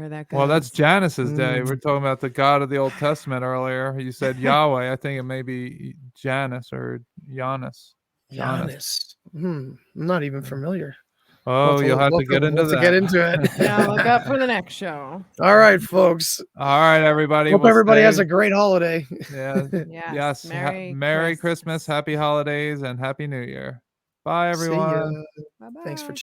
that goes. well, that's Janus's day. We're talking about the God of the Old Testament earlier. You said Yahweh. I think it may be Janus or Giannis. Giannis. I'm not even familiar. Oh, you'll have to get into that. Get into it. Yeah, look up for the next show. All right, folks. All right, everybody. Hope we'll everybody has stay- a great holiday. Yeah. Yes. Merry Christmas, Happy Holidays, and Happy New Year. Bye, everyone. See ya. Thanks for